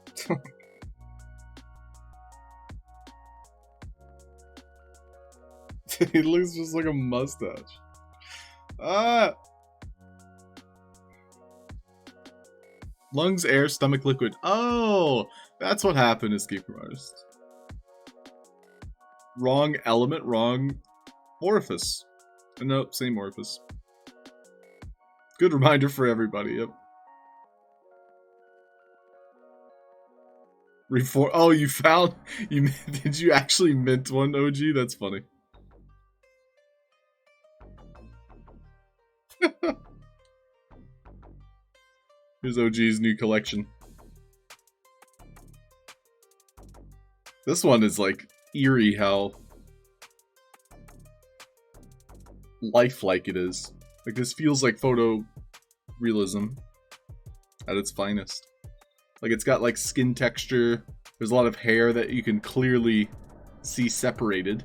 It looks just like a mustache. Ah! Lungs, air, stomach, liquid. Oh! That's what happened, Escape from Artist. Wrong element, wrong orifice. Nope, same orifice. Good reminder for everybody, yep. Reform. Oh, you found. You did you actually mint one, OG? That's funny. Here's OG's new collection. This one is like eerie how lifelike it is. Like, this feels like photo realism at its finest. Like, it's got like skin texture. There's a lot of hair that you can clearly see separated.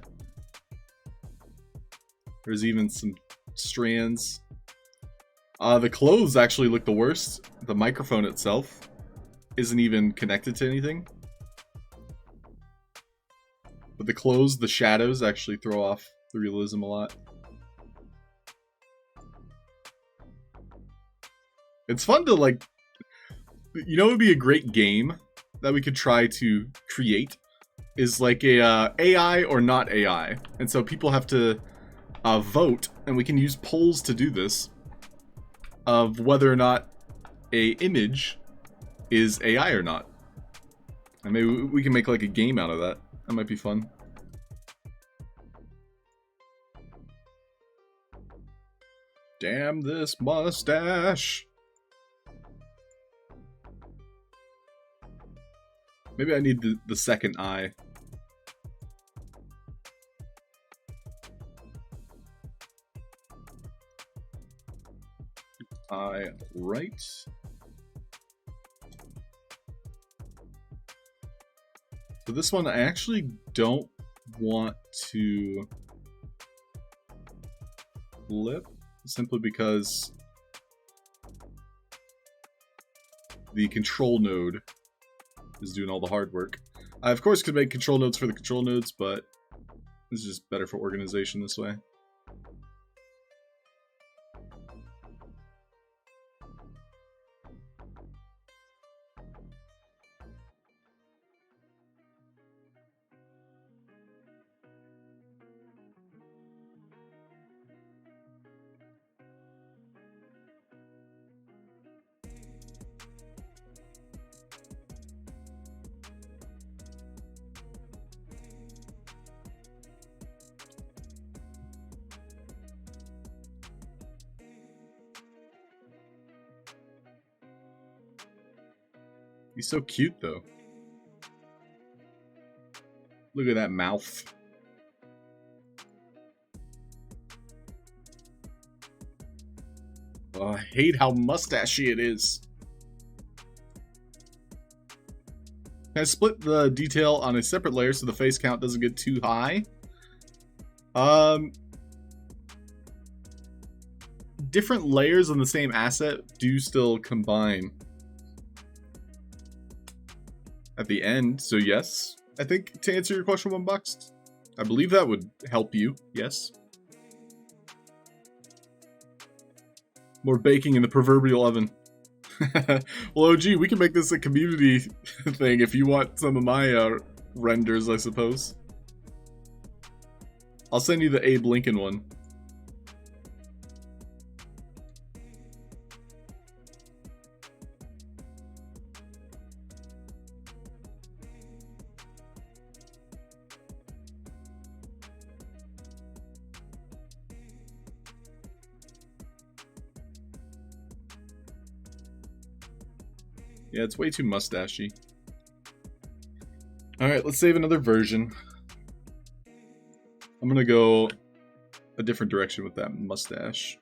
There's even some strands. The clothes actually look the worst. The microphone itself isn't even connected to anything. But the clothes, the shadows actually throw off the realism a lot. It's fun to, like, you know, it would be a great game that we could try to create is like a AI or not AI. And so people have to vote, and we can use polls to do this, of whether or not a image is AI or not. And maybe we can make like a game out of that. That might be fun. Damn this mustache. Maybe I need the second eye. right. So this one I actually don't want to flip, simply because the control node is doing all the hard work. I of course could make control nodes for the control nodes, but it's just better for organization this way. He's so cute, though. Look at that mouth. Oh, I hate how mustachy it is. Can I split the detail on a separate layer so the face count doesn't get too high? Different layers on the same asset do still combine at the end, so yes. I think to answer your question, One-Boxed, I believe that would help you, yes. More baking in the proverbial oven. Well, OG, we can make this a community thing if you want some of my renders, I suppose. I'll send you the Abe Lincoln one. Yeah, it's way too mustachy. Alright, let's save another version. I'm gonna go a different direction with that mustache.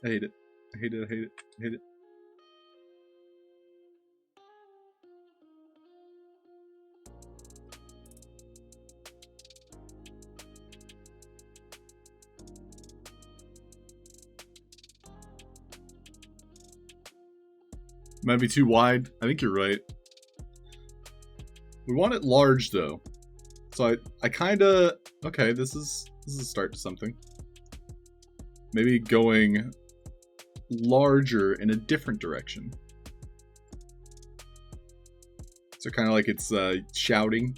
I hate it. I hate it. I hate it. I hate it. Might be too wide. I think you're right. We want it large though. So I kinda... Okay, this is This is a start to something. Maybe going larger in a different direction. So kind of like it's shouting.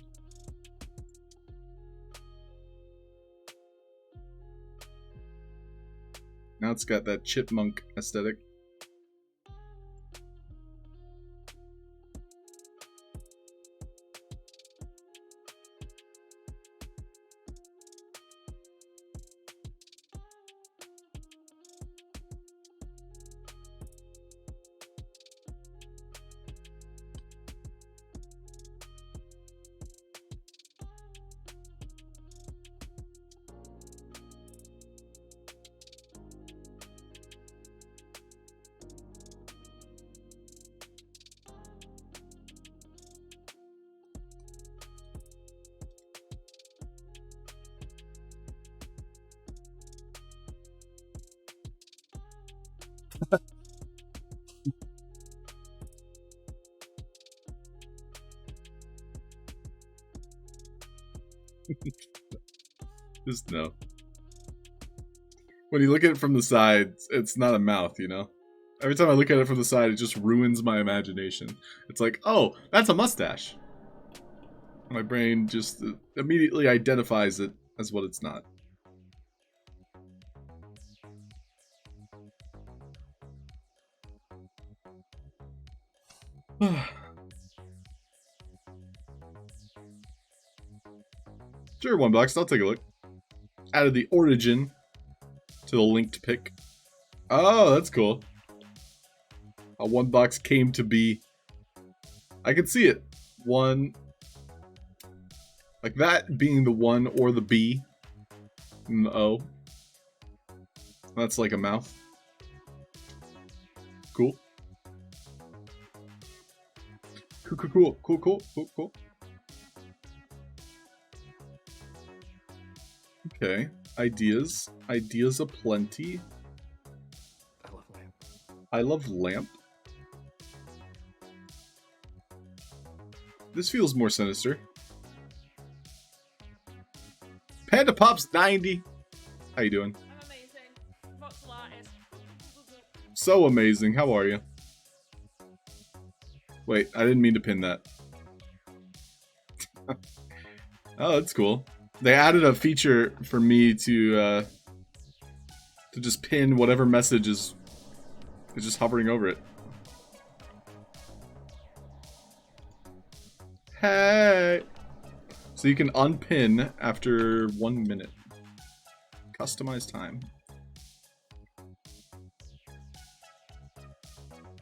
Now it's got that chipmunk aesthetic. Just no. When you look at it from the side, it's not a mouth, you know? Every time I look at it from the side, it just ruins my imagination. It's like, oh, that's a mustache. My brain just immediately identifies it as what it's not. Sure, one box. I'll take a look. Added the origin to the linked pick. Oh, that's cool. A one box came to be. I can see it. One. Like that being the one or the B. And the O. That's like a mouth. Cool. Cool. Okay. Ideas. Ideas aplenty. I love lamp. I love lamp. This feels more sinister. Panda Pops 90. How you doing? I'm amazing. Voxel artist. So amazing. How are you? Wait, I didn't mean to pin that. Oh, that's cool. They added a feature for me to just pin whatever message is just hovering over it. Hey! So you can unpin after 1 minute. Customize time.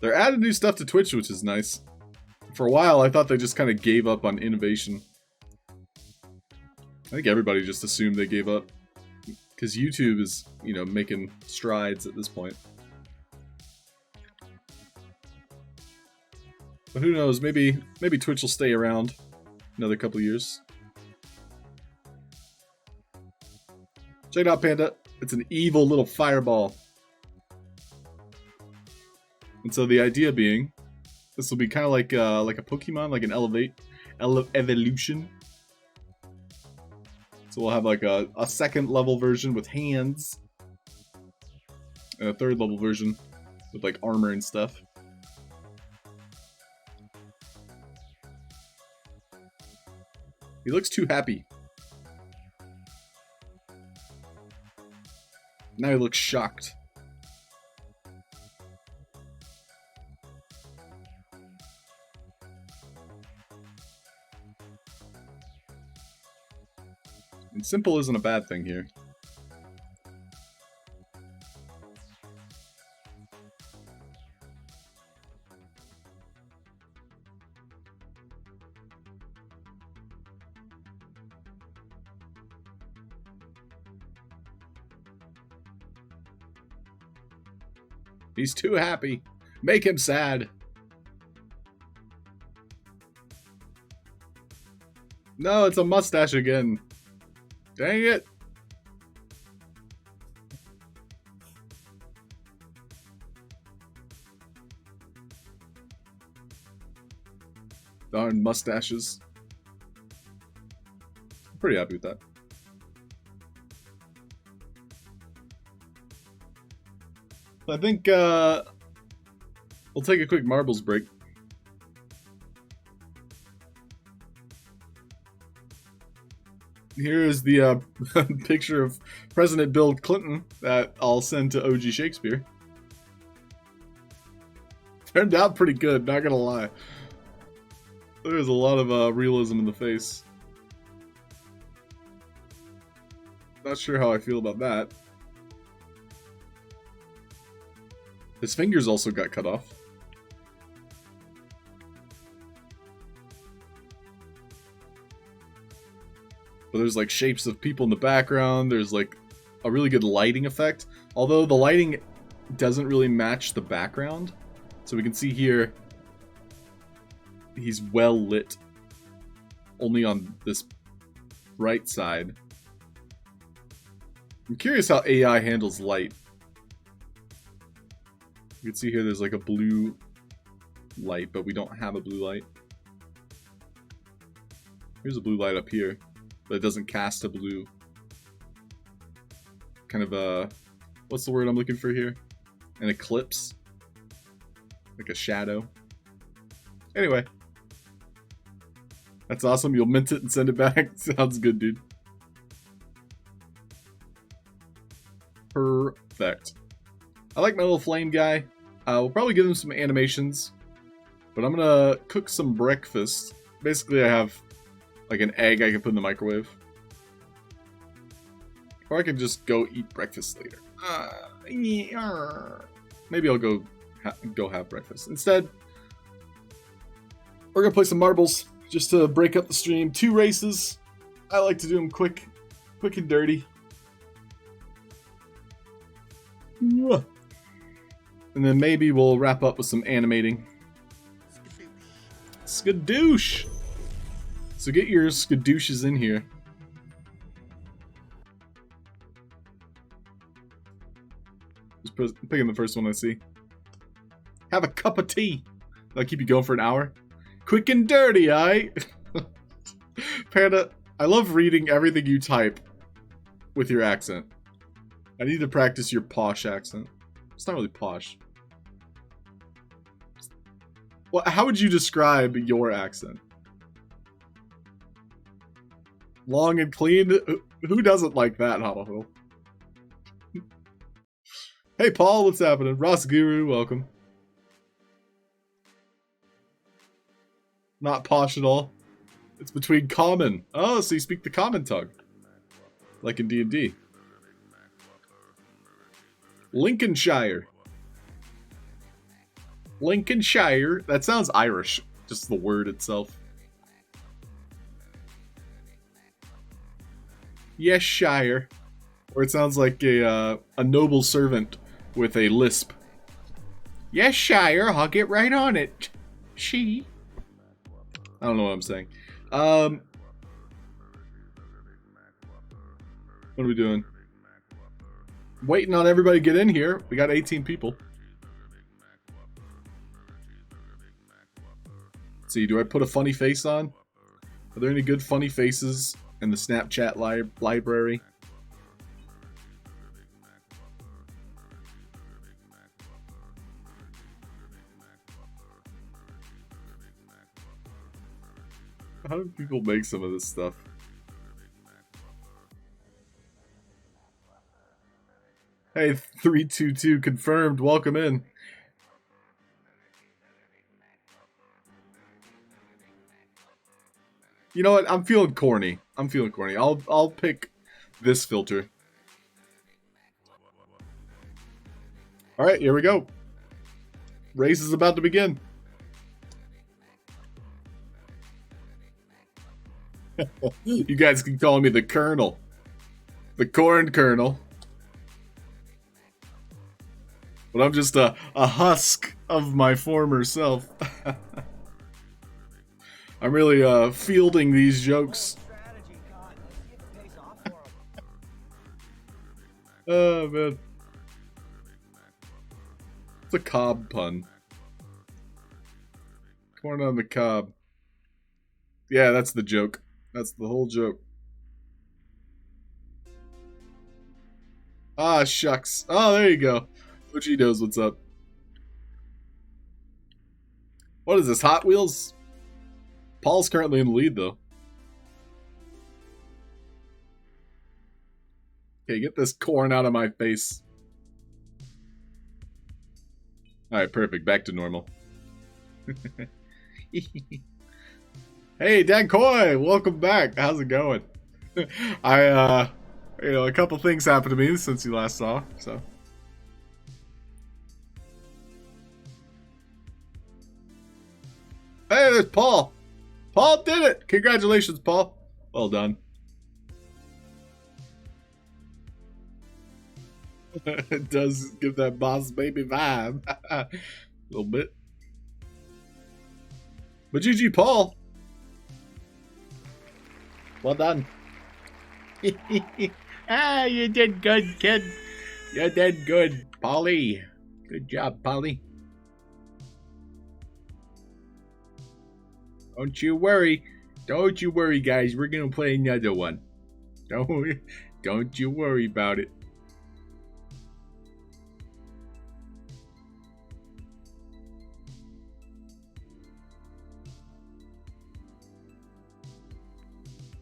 They're adding new stuff to Twitch, which is nice. For a while, I thought they just kind of gave up on innovation. I think everybody just assumed they gave up. Because YouTube is, you know, making strides at this point. But who knows, maybe Twitch will stay around another couple years. Check it out, Panda. It's an evil little fireball. And so the idea being, this will be kind of like a Pokemon, like an evolution. So we'll have like a second level version with hands, and a third level version with like armor and stuff. He looks too happy. Now he looks shocked. And simple isn't a bad thing here. He's too happy. Make him sad. No, it's a mustache again. Dang it. Darn mustaches. I'm pretty happy with that. I think we'll take a quick marbles break. Here is the picture of President Bill Clinton that I'll send to OG Shakespeare. Turned out pretty good, not gonna lie. There's a lot of realism in the face. Not sure how I feel about that. His fingers also got cut off. But there's like shapes of people in the background. There's like a really good lighting effect. Although the lighting doesn't really match the background. So we can see here he's well lit. Only on this right side. I'm curious how AI handles light. You can see here there's like a blue light, but we don't have a blue light. Here's a blue light up here, but it doesn't cast a blue. Kind of a... what's the word I'm looking for here? An eclipse? Like a shadow. Anyway. That's awesome. You'll mint it and send it back. Sounds good, dude. Perfect. I like my little flame guy. We'll probably give him some animations. But I'm gonna cook some breakfast. Basically, I have like an egg I can put in the microwave. Or I can just go eat breakfast later. Maybe I'll go have breakfast. Instead, we're gonna play some marbles just to break up the stream. 2 races. I like to do them quick and dirty. And then maybe we'll wrap up with some animating. Skadoosh! So get your skadooshes in here. Just picking the first one I see. Have a cup of tea. That'll keep you going for an hour. Quick and dirty, aye? Panda, I love reading everything you type with your accent. I need to practice your posh accent. It's not really posh. Well, how would you describe your accent? Long and clean? Who doesn't like that, Halfd0rk? Hey, Paul, what's happening? Ross Guru, welcome. Not posh at all. It's between common. Oh, so you speak the common tongue. Like in D&D. Lincolnshire. Lincolnshire. That sounds Irish. Just the word itself. Yes, Shire. Or it sounds like a noble servant with a lisp. Yes, Shire. I'll get right on it. She. I don't know what I'm saying. What are we doing? Waiting on everybody to get in here. We got 18 people. Let's see, do I put a funny face on? Are there any good funny faces in the Snapchat library? How do people make some of this stuff? Hey, 322 confirmed. Welcome in. You know what? I'm feeling corny. I'll pick this filter. All right, here we go. Race is about to begin. You guys can call me the Colonel. The Corn Colonel. But I'm just a husk of my former self. I'm really fielding these jokes. Oh, man. It's a cob pun. Corn on the cob. Yeah, that's the joke. That's the whole joke. Ah, shucks. Oh, there you go. She knows what's up. What is this, Hot Wheels? Paul's currently in the lead, though. Okay, get this corn out of my face. Alright, perfect. Back to normal. Hey, Dan Coy! Welcome back. How's it going? A couple things happened to me since you last saw, so. Hey, there's Paul! Paul did it! Congratulations, Paul. Well done. It does give that boss baby vibe. A little bit. But GG, Paul. Well done. You did good, kid. You did good, Paulie. Good job, Paulie. Don't you worry. Don't you worry, guys. We're gonna play another one. Don't you worry about it.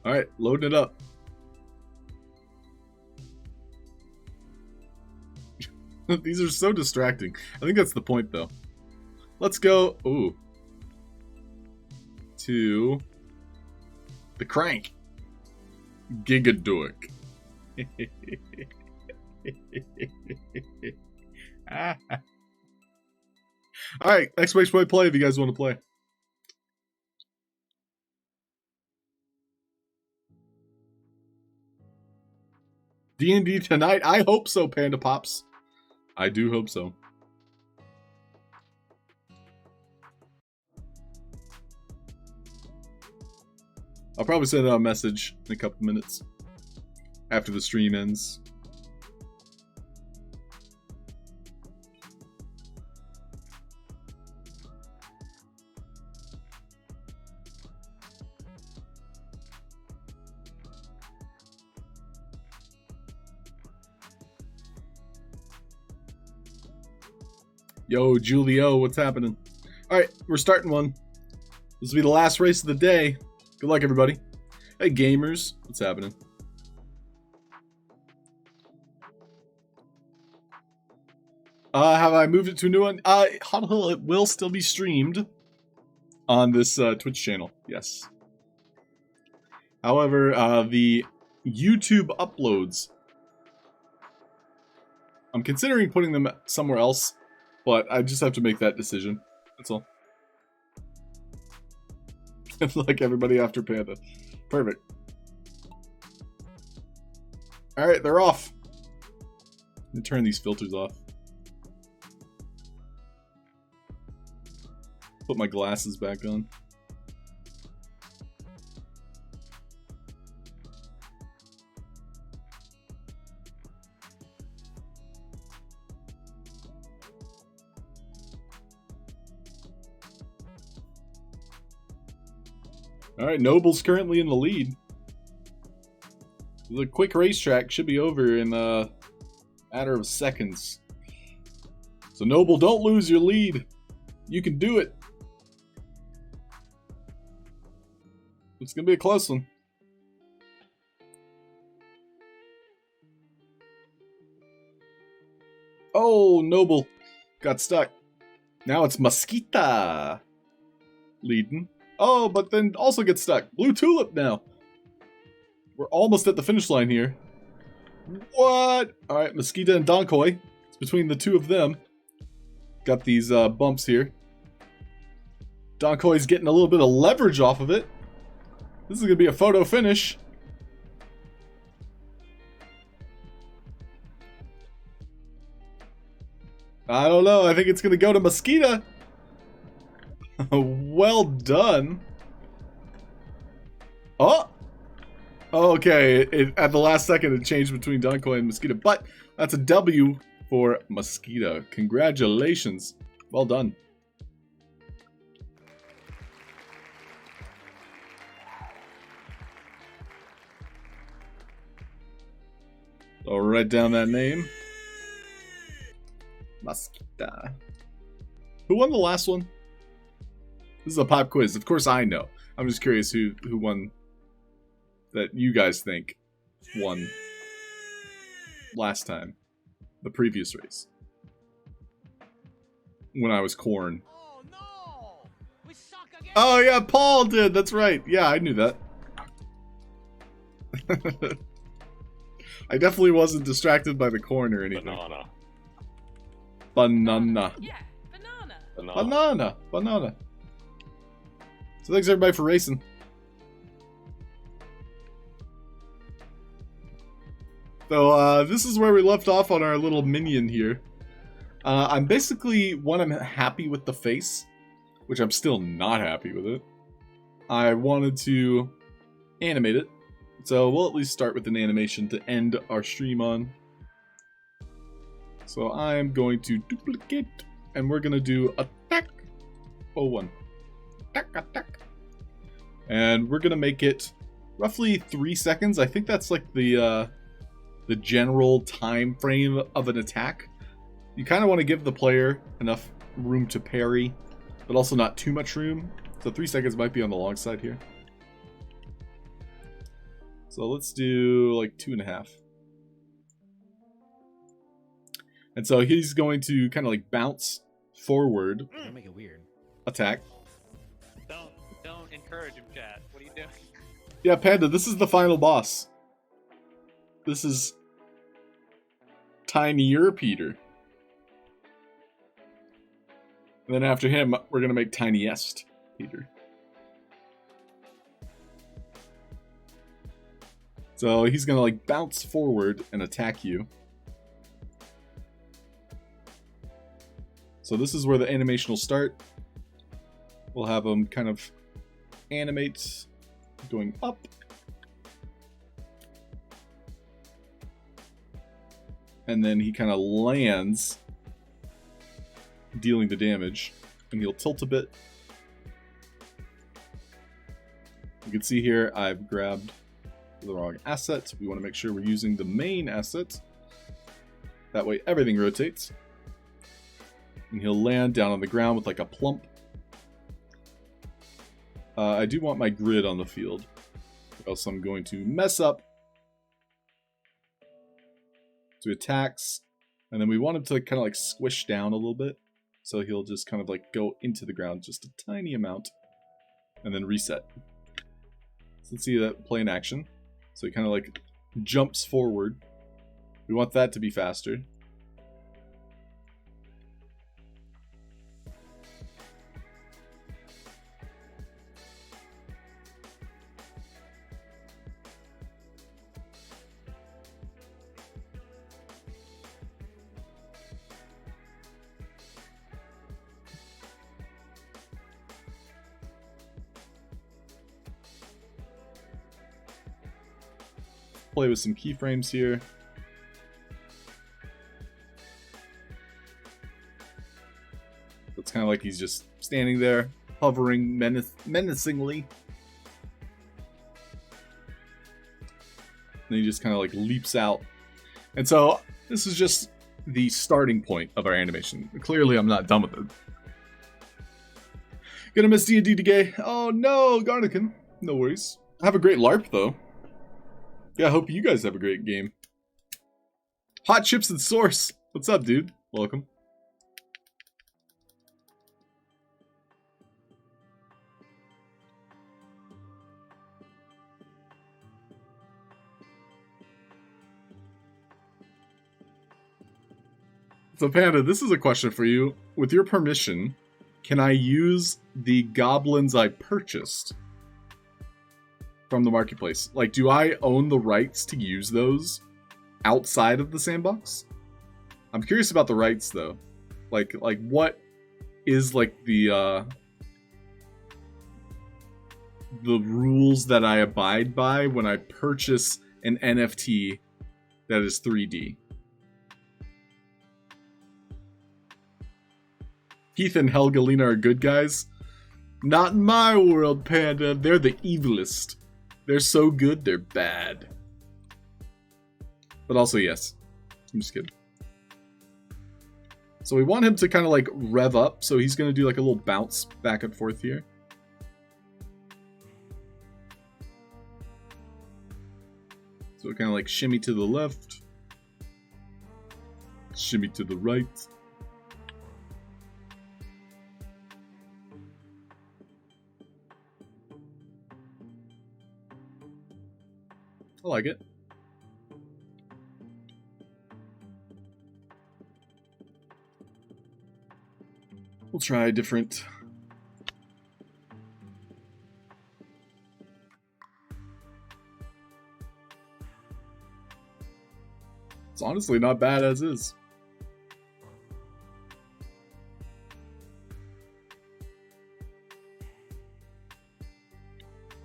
Alright, loading it up. These are so distracting. I think that's the point, though. Let's go, to the crank. Gigadork. Alright, exclamation play if you guys want to play. D&D tonight? I hope so, Panda Pops. I do hope so. I'll probably send out a message in a couple minutes after the stream ends. Yo, Julio, what's happening? Alright, we're starting one. This will be the last race of the day. Good luck, everybody. Hey, gamers, what's happening? Have I moved it to a new one? Halfd0rk, it will still be streamed on this Twitch channel, yes. However, the YouTube uploads, I'm considering putting them somewhere else. But I just have to make that decision. That's all. Like everybody after Panda. Perfect. Alright, they're off. Let me turn these filters off. Put my glasses back on. Alright, Noble's currently in the lead. The quick racetrack should be over in a matter of seconds. So Noble, don't lose your lead. You can do it. It's going to be a close one. Oh, Noble got stuck. Now it's Mosquita leading. Oh, but then also gets stuck. Blue Tulip now. We're almost at the finish line here. What? Alright, Mosquita and Donkoy. It's between the two of them. Got these bumps here. Donkoy's getting a little bit of leverage off of it. This is going to be a photo finish. I don't know. I think it's going to go to Mosquita. Well done. Oh! Okay, at the last second it changed between Donkoy and Mosquito, but that's a W for Mosquito. Congratulations. Well done. I'll write down that name. Mosquita. Who won the last one? This is a pop quiz. Of course I know. I'm just curious who won that you guys think won last time. The previous race. When I was corn. Oh no! We suck again! Oh yeah, Paul did. That's right. Yeah, I knew that. I definitely wasn't distracted by the corn or anything. Banana. Banana. Yeah, banana. Banana. Banana. So thanks everybody for racing. So this is where we left off on our little minion here. I'm basically, I'm happy with the face, which I'm still not happy with it. I wanted to animate it, so we'll at least start with an animation to end our stream on. So I'm going to duplicate, and we're going to do attack 01. Attack. And we're going to make it roughly 3 seconds. I think that's like the general time frame of an attack. You kind of want to give the player enough room to parry, but also not too much room. So 3 seconds might be on the long side here. So let's do like 2.5. And so he's going to kind of like bounce forward. Don't make it weird. Attack. Don't encourage him, chat. What are you doing? Yeah, Panda, this is the final boss. This is Tinier Peter. And then after him, we're going to make Tiniest Peter. So he's going to like bounce forward and attack you. So this is where the animation will start. We'll have him kind of animate going up. And then he kind of lands, dealing the damage, and he'll tilt a bit. You can see here I've grabbed the wrong asset. We want to make sure we're using the main asset. That way everything rotates. And he'll land down on the ground with like a plump. I do want my grid on the field, or else I'm going to mess up. So he attacks, and then we want him to kind of like squish down a little bit. So he'll just kind of like go into the ground just a tiny amount, and then reset. So let's see that play in action. So he kind of like jumps forward. We want that to be faster. Play with some keyframes here. It's kind of like he's just standing there, hovering menacingly. And he just kind of like leaps out. And so this is just the starting point of our animation. Clearly I'm not done with it. Gonna miss D&D today. Oh no, Garnican. No worries. Have a great LARP though. Yeah, I hope you guys have a great game. Hot Chips and Source. What's up, dude? Welcome. So, Panda, this is a question for you. With your permission, can I use the goblins I purchased from the marketplace? Like, do I own the rights to use those outside of the sandbox? I'm curious about the rights though. Like what is like the rules that I abide by when I purchase an NFT that is 3D? Keith and Helgalina are good guys. Not in my world, Panda. They're the evilest. They're so good, they're bad. But also, yes. I'm just kidding. So we want him to kind of like rev up, so he's going to do like a little bounce back and forth here. So kind of like shimmy to the left, shimmy to the right. I like it. We'll try a different. It's honestly not bad as is.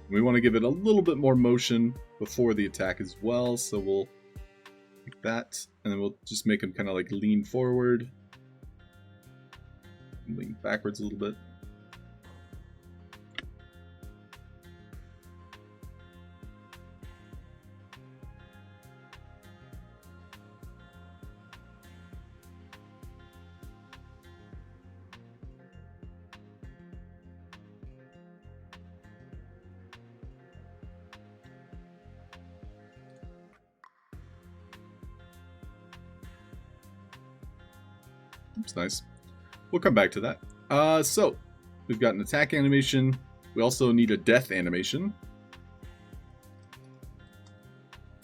We want to give it a little bit more motion before the attack as well, so we'll like that, and then we'll just make him kind of like lean forward, lean backwards a little bit. It's nice. We'll come back to that. So, we've got an attack animation. We also need a death animation.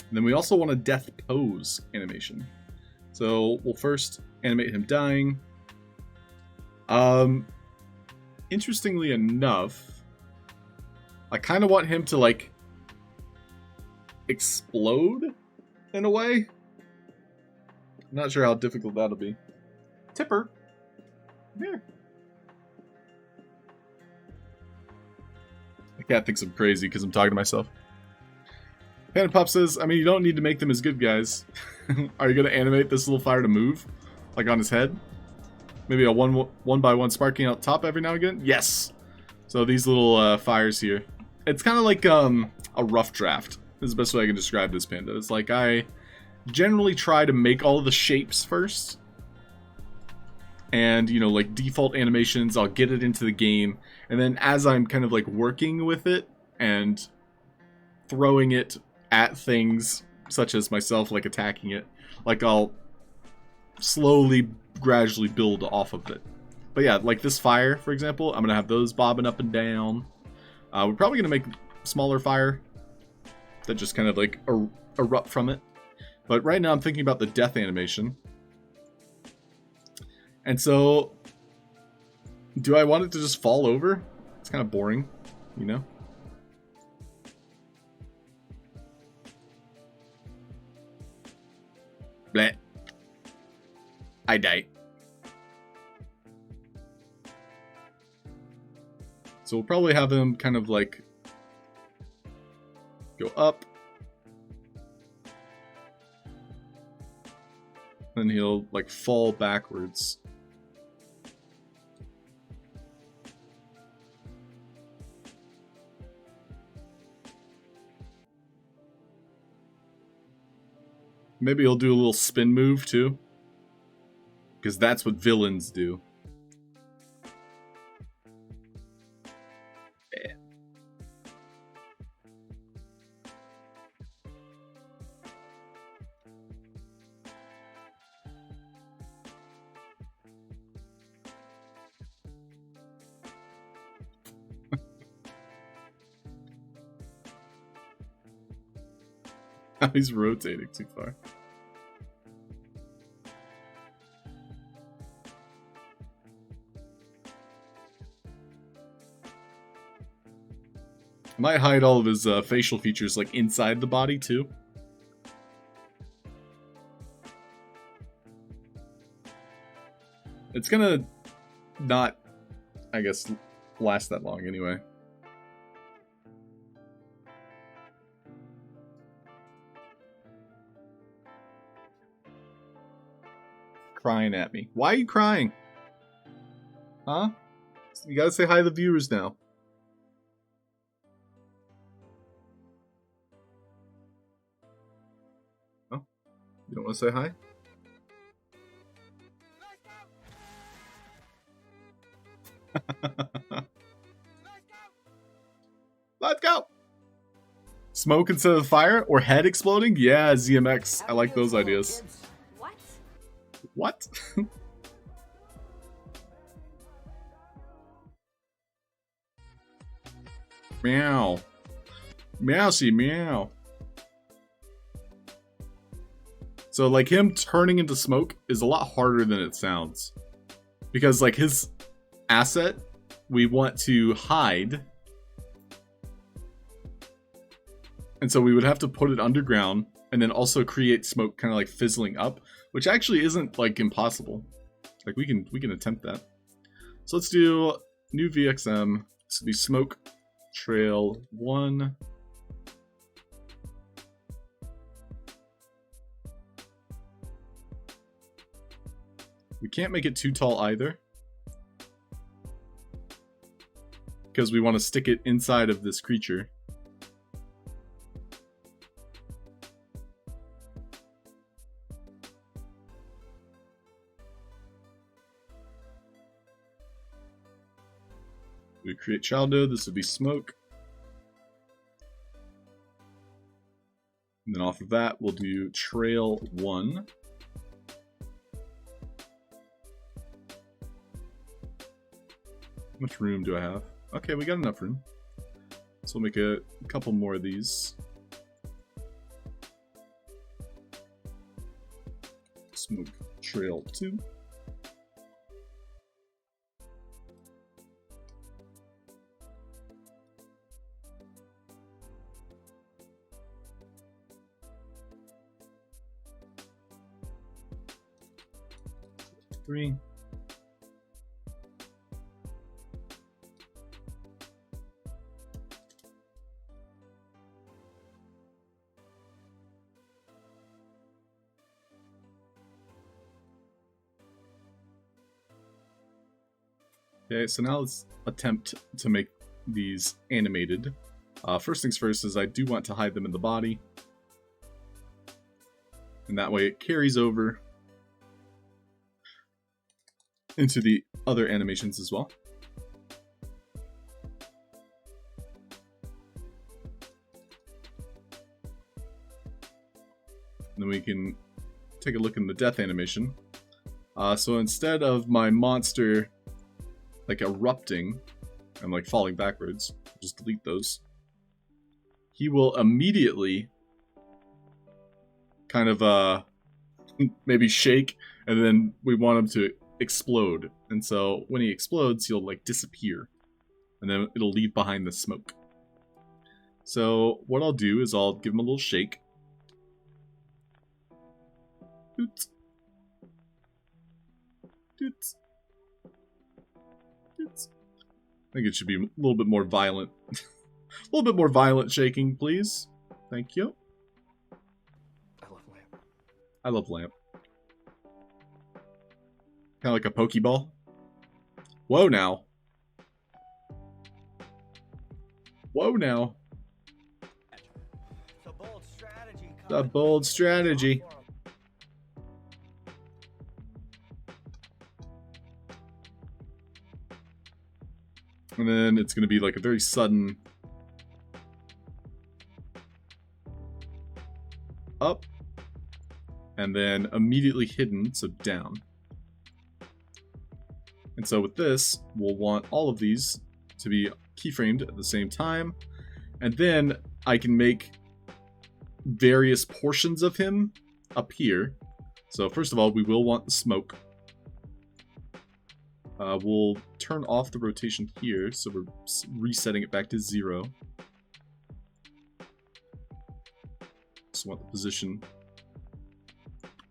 And then we also want a death pose animation. So, we'll first animate him dying. Interestingly enough, I kind of want him to, like, explode in a way. I'm not sure how difficult that'll be. Tipper, come here. The cat thinks I'm crazy because I'm talking to myself. Panda Pop says, I mean, you don't need to make them as good guys. Are you going to animate this little fire to move? Like on his head? Maybe a one by one sparking out top every now and again? Yes! So these little fires here. It's kind of like a rough draft. This is the best way I can describe this panda. It's like I generally try to make all of the shapes first. And, you know, like default animations, I'll get it into the game. And then as I'm kind of like working with it and throwing it at things such as myself, like attacking it, like I'll slowly, gradually build off of it. But yeah, like this fire, for example, I'm going to have those bobbing up and down. We're probably going to make smaller fire that just kind of like erupt from it. But right now I'm thinking about the death animation. And so, do I want it to just fall over? It's kind of boring, you know? Bleh. I die. So we'll probably have him kind of like go up. Then he'll like fall backwards. Maybe he'll do a little spin move too. Because that's what villains do. Yeah. He's rotating too far. Might hide all of his facial features like inside the body too. It's gonna not, I guess, last that long anyway. Crying at me. Why are you crying? Huh? You gotta say hi to the viewers now. Oh? You don't want to say hi? Let's go! Smoke instead of fire? Or head exploding? Yeah, ZMX. I like those ideas. What? What? Meow. Meowsy meow. So like him turning into smoke is a lot harder than it sounds. Because like his asset, we want to hide. And so we would have to put it underground and then also create smoke kind of like fizzling up, which actually isn't like impossible. Like we can attempt that. So let's do new VXM. This will be smoke trail 1. We can't make it too tall either, because we want to stick it inside of this creature. We create Childo, this would be smoke. And then off of that, we'll do trail 1. How much room do I have? Okay, we got enough room. So we'll make a couple more of these. Smoke trail 2. Three. Okay, so now let's attempt to make these animated. First things first is I do want to hide them in the body. And that way it carries over into the other animations as well. And then we can take a look in the death animation. So instead of my monster like erupting and like falling backwards, just delete those. He will immediately kind of maybe shake, and then we want him to explode. And so when he explodes, he'll like disappear, and then it'll leave behind the smoke. So what I'll do is I'll give him a little shake. Toots. Toots. Toots. I think it should be a little bit more violent. A little bit more violent shaking, please. Thank you. I love lamp. I love lamp. Kind of like a Pokeball. Whoa now. Whoa now. It's a bold strategy. The bold strategy. And then it's going to be like a very sudden up, and then immediately hidden, so down. And so with this, we'll want all of these to be keyframed at the same time, and then I can make various portions of him appear. So first of all, we will want the smoke. We'll turn off the rotation here, so we're resetting it back to 0. So we want the position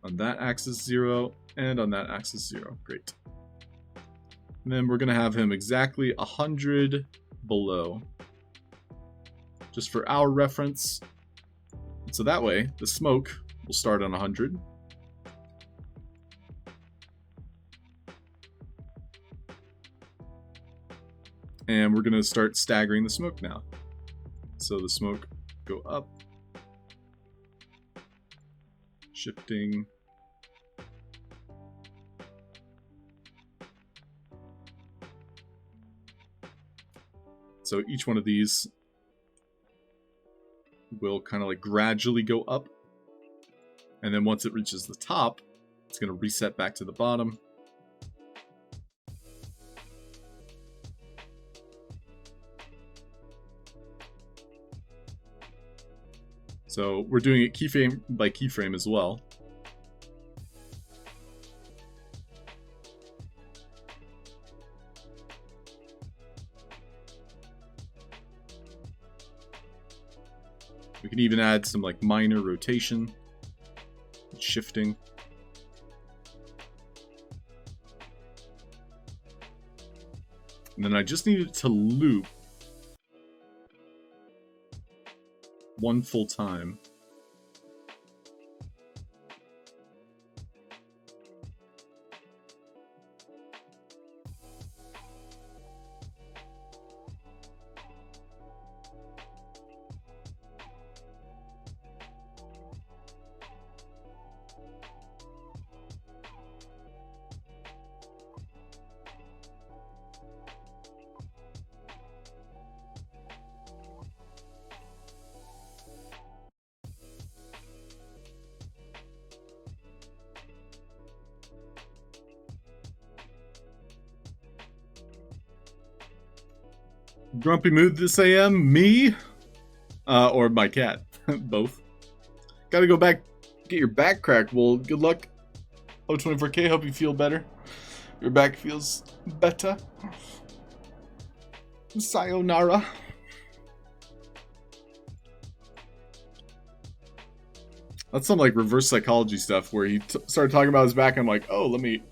on that axis 0, and on that axis 0. Great. And then we're going to have him exactly 100 below, just for our reference. So that way, the smoke will start on 100. And we're going to start staggering the smoke now. So the smoke go up, shifting, So each one of these will kind of like gradually go up. And then once it reaches the top, it's going to reset back to the bottom. So we're doing it keyframe by keyframe as well. We can even add some like minor rotation, shifting. And then I just need it to loop one full time. Grumpy mood this AM? Me? Or my cat. Both. Gotta go back, get your back cracked. Well, good luck. Halfd0rk, hope you feel better. Your back feels better. Sayonara. That's some like reverse psychology stuff where he started talking about his back. I'm like, oh, let me...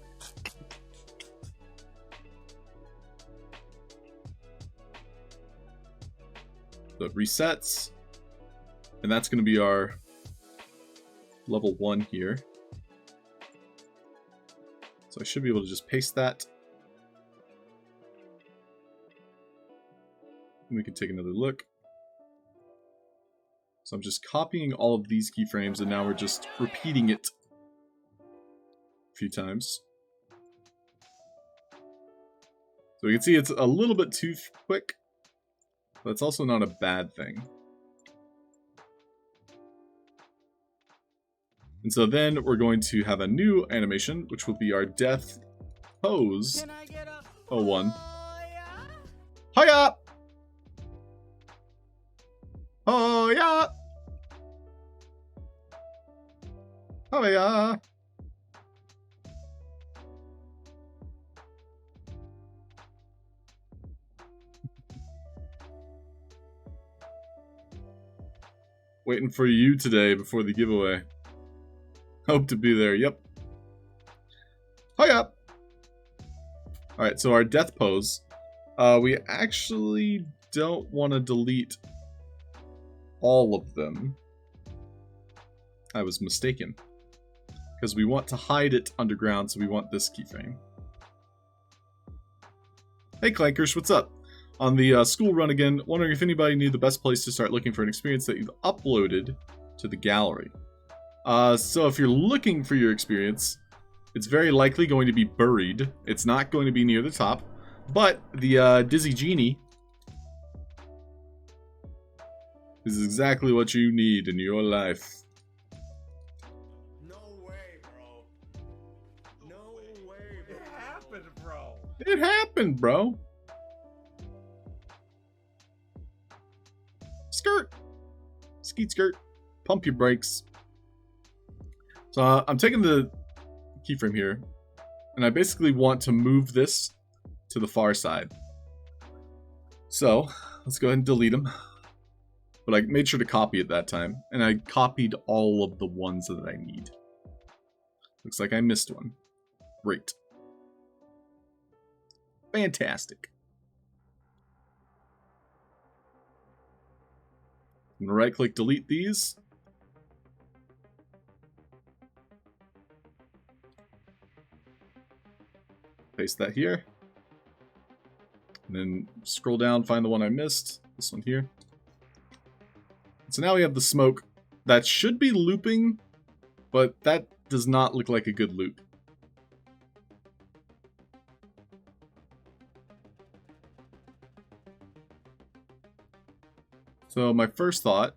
So it resets, and that's going to be our level 1 here. So I should be able to just paste that. And we can take another look. So I'm just copying all of these keyframes, and now we're just repeating it a few times. So we can see it's a little bit too quick. That's also not a bad thing. And so then we're going to have a new animation, which will be our death pose. 01. Hiya! Oh yeah! Oh yeah! Waiting for you today before the giveaway. Hope to be there, yep. Hiya! Alright, so our death pose. We actually don't want to delete all of them. I was mistaken. Because we want to hide it underground, so we want this keyframe. Hey Clankers, what's up? On the school run again, wondering if anybody knew the best place to start looking for an experience that you've uploaded to the gallery. So if you're looking for your experience, it's very likely going to be buried. It's not going to be near the top. But the Dizzy Genie is exactly what you need in your life. No way, bro. No way, bro. It happened, bro. It happened, bro. Skirt. Skeet skirt. Pump your brakes. So I'm taking the keyframe here, and I basically want to move this to the far side. So let's go ahead and delete them. But I made sure to copy it that time, and I copied all of the ones that I need. Looks like I missed one. Great. Fantastic. I'm going to right-click delete these. Paste that here. And then scroll down, find the one I missed. This one here. So now we have the smoke. That should be looping, but that does not look like a good loop. So my first thought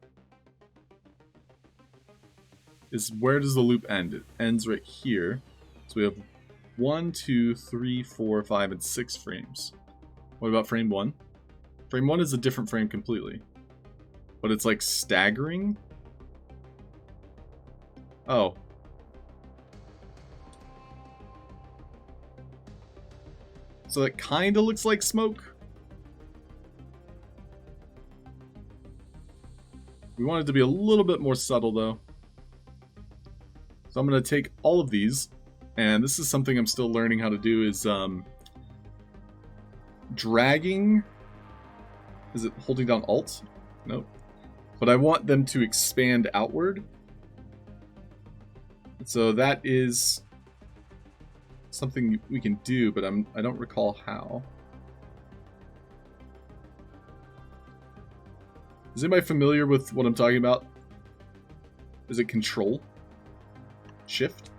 is, where does the loop end? It ends right here. So we have 1, 2, 3, 4, 5, and 6 frames. What about frame 1? Frame 1 is a different frame completely. But it's like staggering. Oh. So that kind of looks like smoke. We want it to be a little bit more subtle though. So I'm going to take all of these, and this is something I'm still learning how to do, is dragging. Is it holding down Alt? Nope. But I want them to expand outward. So that is something we can do, but I don't recall how. Is anybody familiar with what I'm talking about? Is it Control? Shift?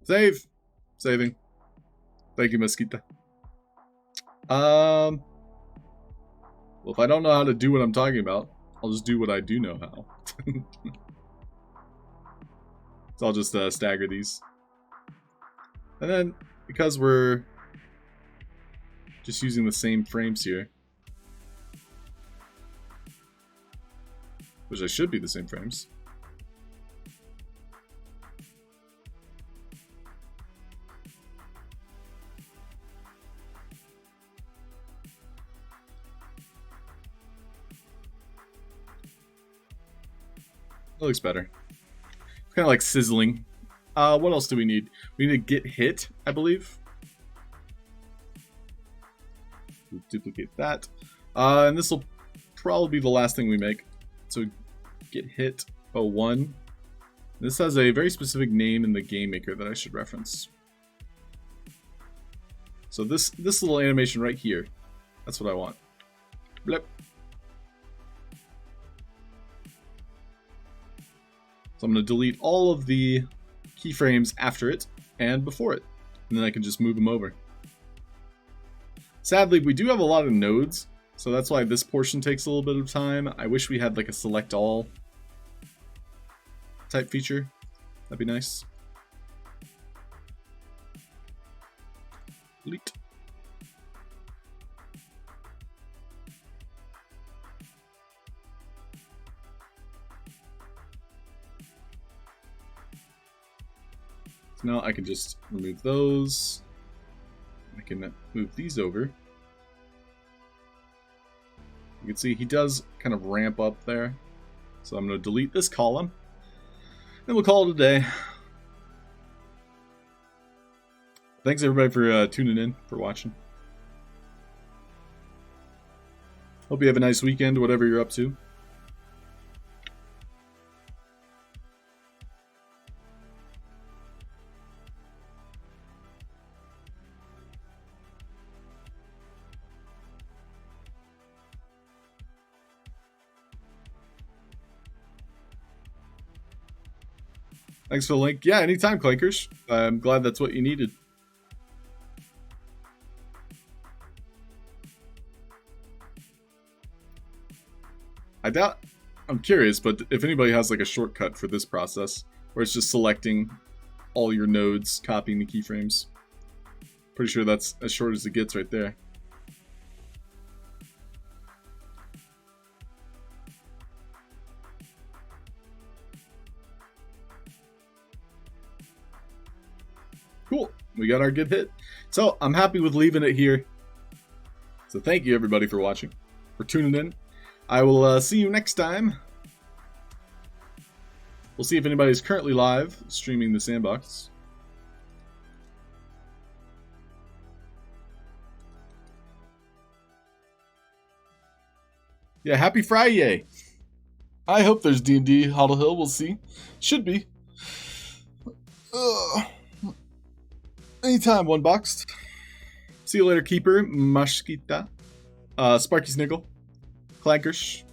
Save! Saving. Thank you, Mosquita. Well, if I don't know how to do what I'm talking about, I'll just do what I do know how. So I'll just stagger these. And then, because we're just using the same frames here, which I should be the same frames. That looks better. It's kind of like sizzling. What else do we need? We need to get hit, I believe. We'll duplicate that. And this will probably be the last thing we make. So get hit 01. This has a very specific name in the game maker that I should reference. So this little animation right here, that's what I want. Blip. So I'm going to delete all of the keyframes after it and before it, and then I can just move them over. Sadly, we do have a lot of nodes, so that's why this portion takes a little bit of time. I wish we had like a select all type feature. That'd be nice. Delete. Now I can just remove those. I can move these over. You can see he does kind of ramp up there. So I'm going to delete this column. And we'll call it a day. Thanks everybody for tuning in, for watching. Hope you have a nice weekend, whatever you're up to. Thanks for the link. Yeah, anytime, Clankers. I'm glad that's what you needed. I'm curious, but if anybody has like a shortcut for this process, where it's just selecting all your nodes, copying the keyframes. Pretty sure that's as short as it gets right there. Cool, we got our good hit. So I'm happy with leaving it here. So thank you everybody for watching, for tuning in. I will see you next time. We'll see if anybody's currently live streaming the Sandbox. Yeah, happy Friday. I hope there's D&D Huddle Hill. We'll see. Should be. Anytime, one boxed. See you later, Keeper. Mashkita. Sparky Sniggle. Clankers.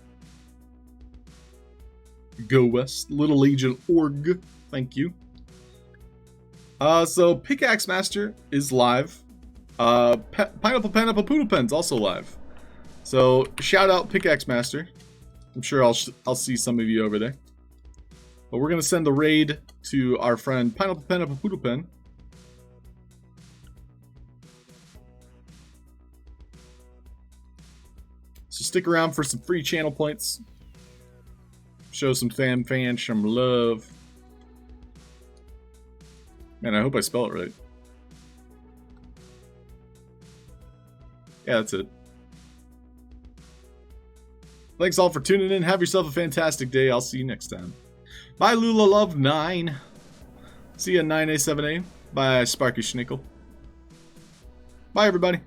Go West. Little Legion Org. Thank you. So Pickaxe Master is live. Pineapple Poodle Pen's also live. So shout out Pickaxe Master. I'm sure I'll see some of you over there. But we're gonna send the raid to our friend Pineapple Poodle Pen. So stick around for some free channel points. Show some fans some love. Man, I hope I spell it right. Yeah, that's it. Thanks all for tuning in. Have yourself a fantastic day. I'll see you next time. Bye, Lula Love 9. See you at 9A7A. Bye, Sparky Schnickel. Bye, everybody.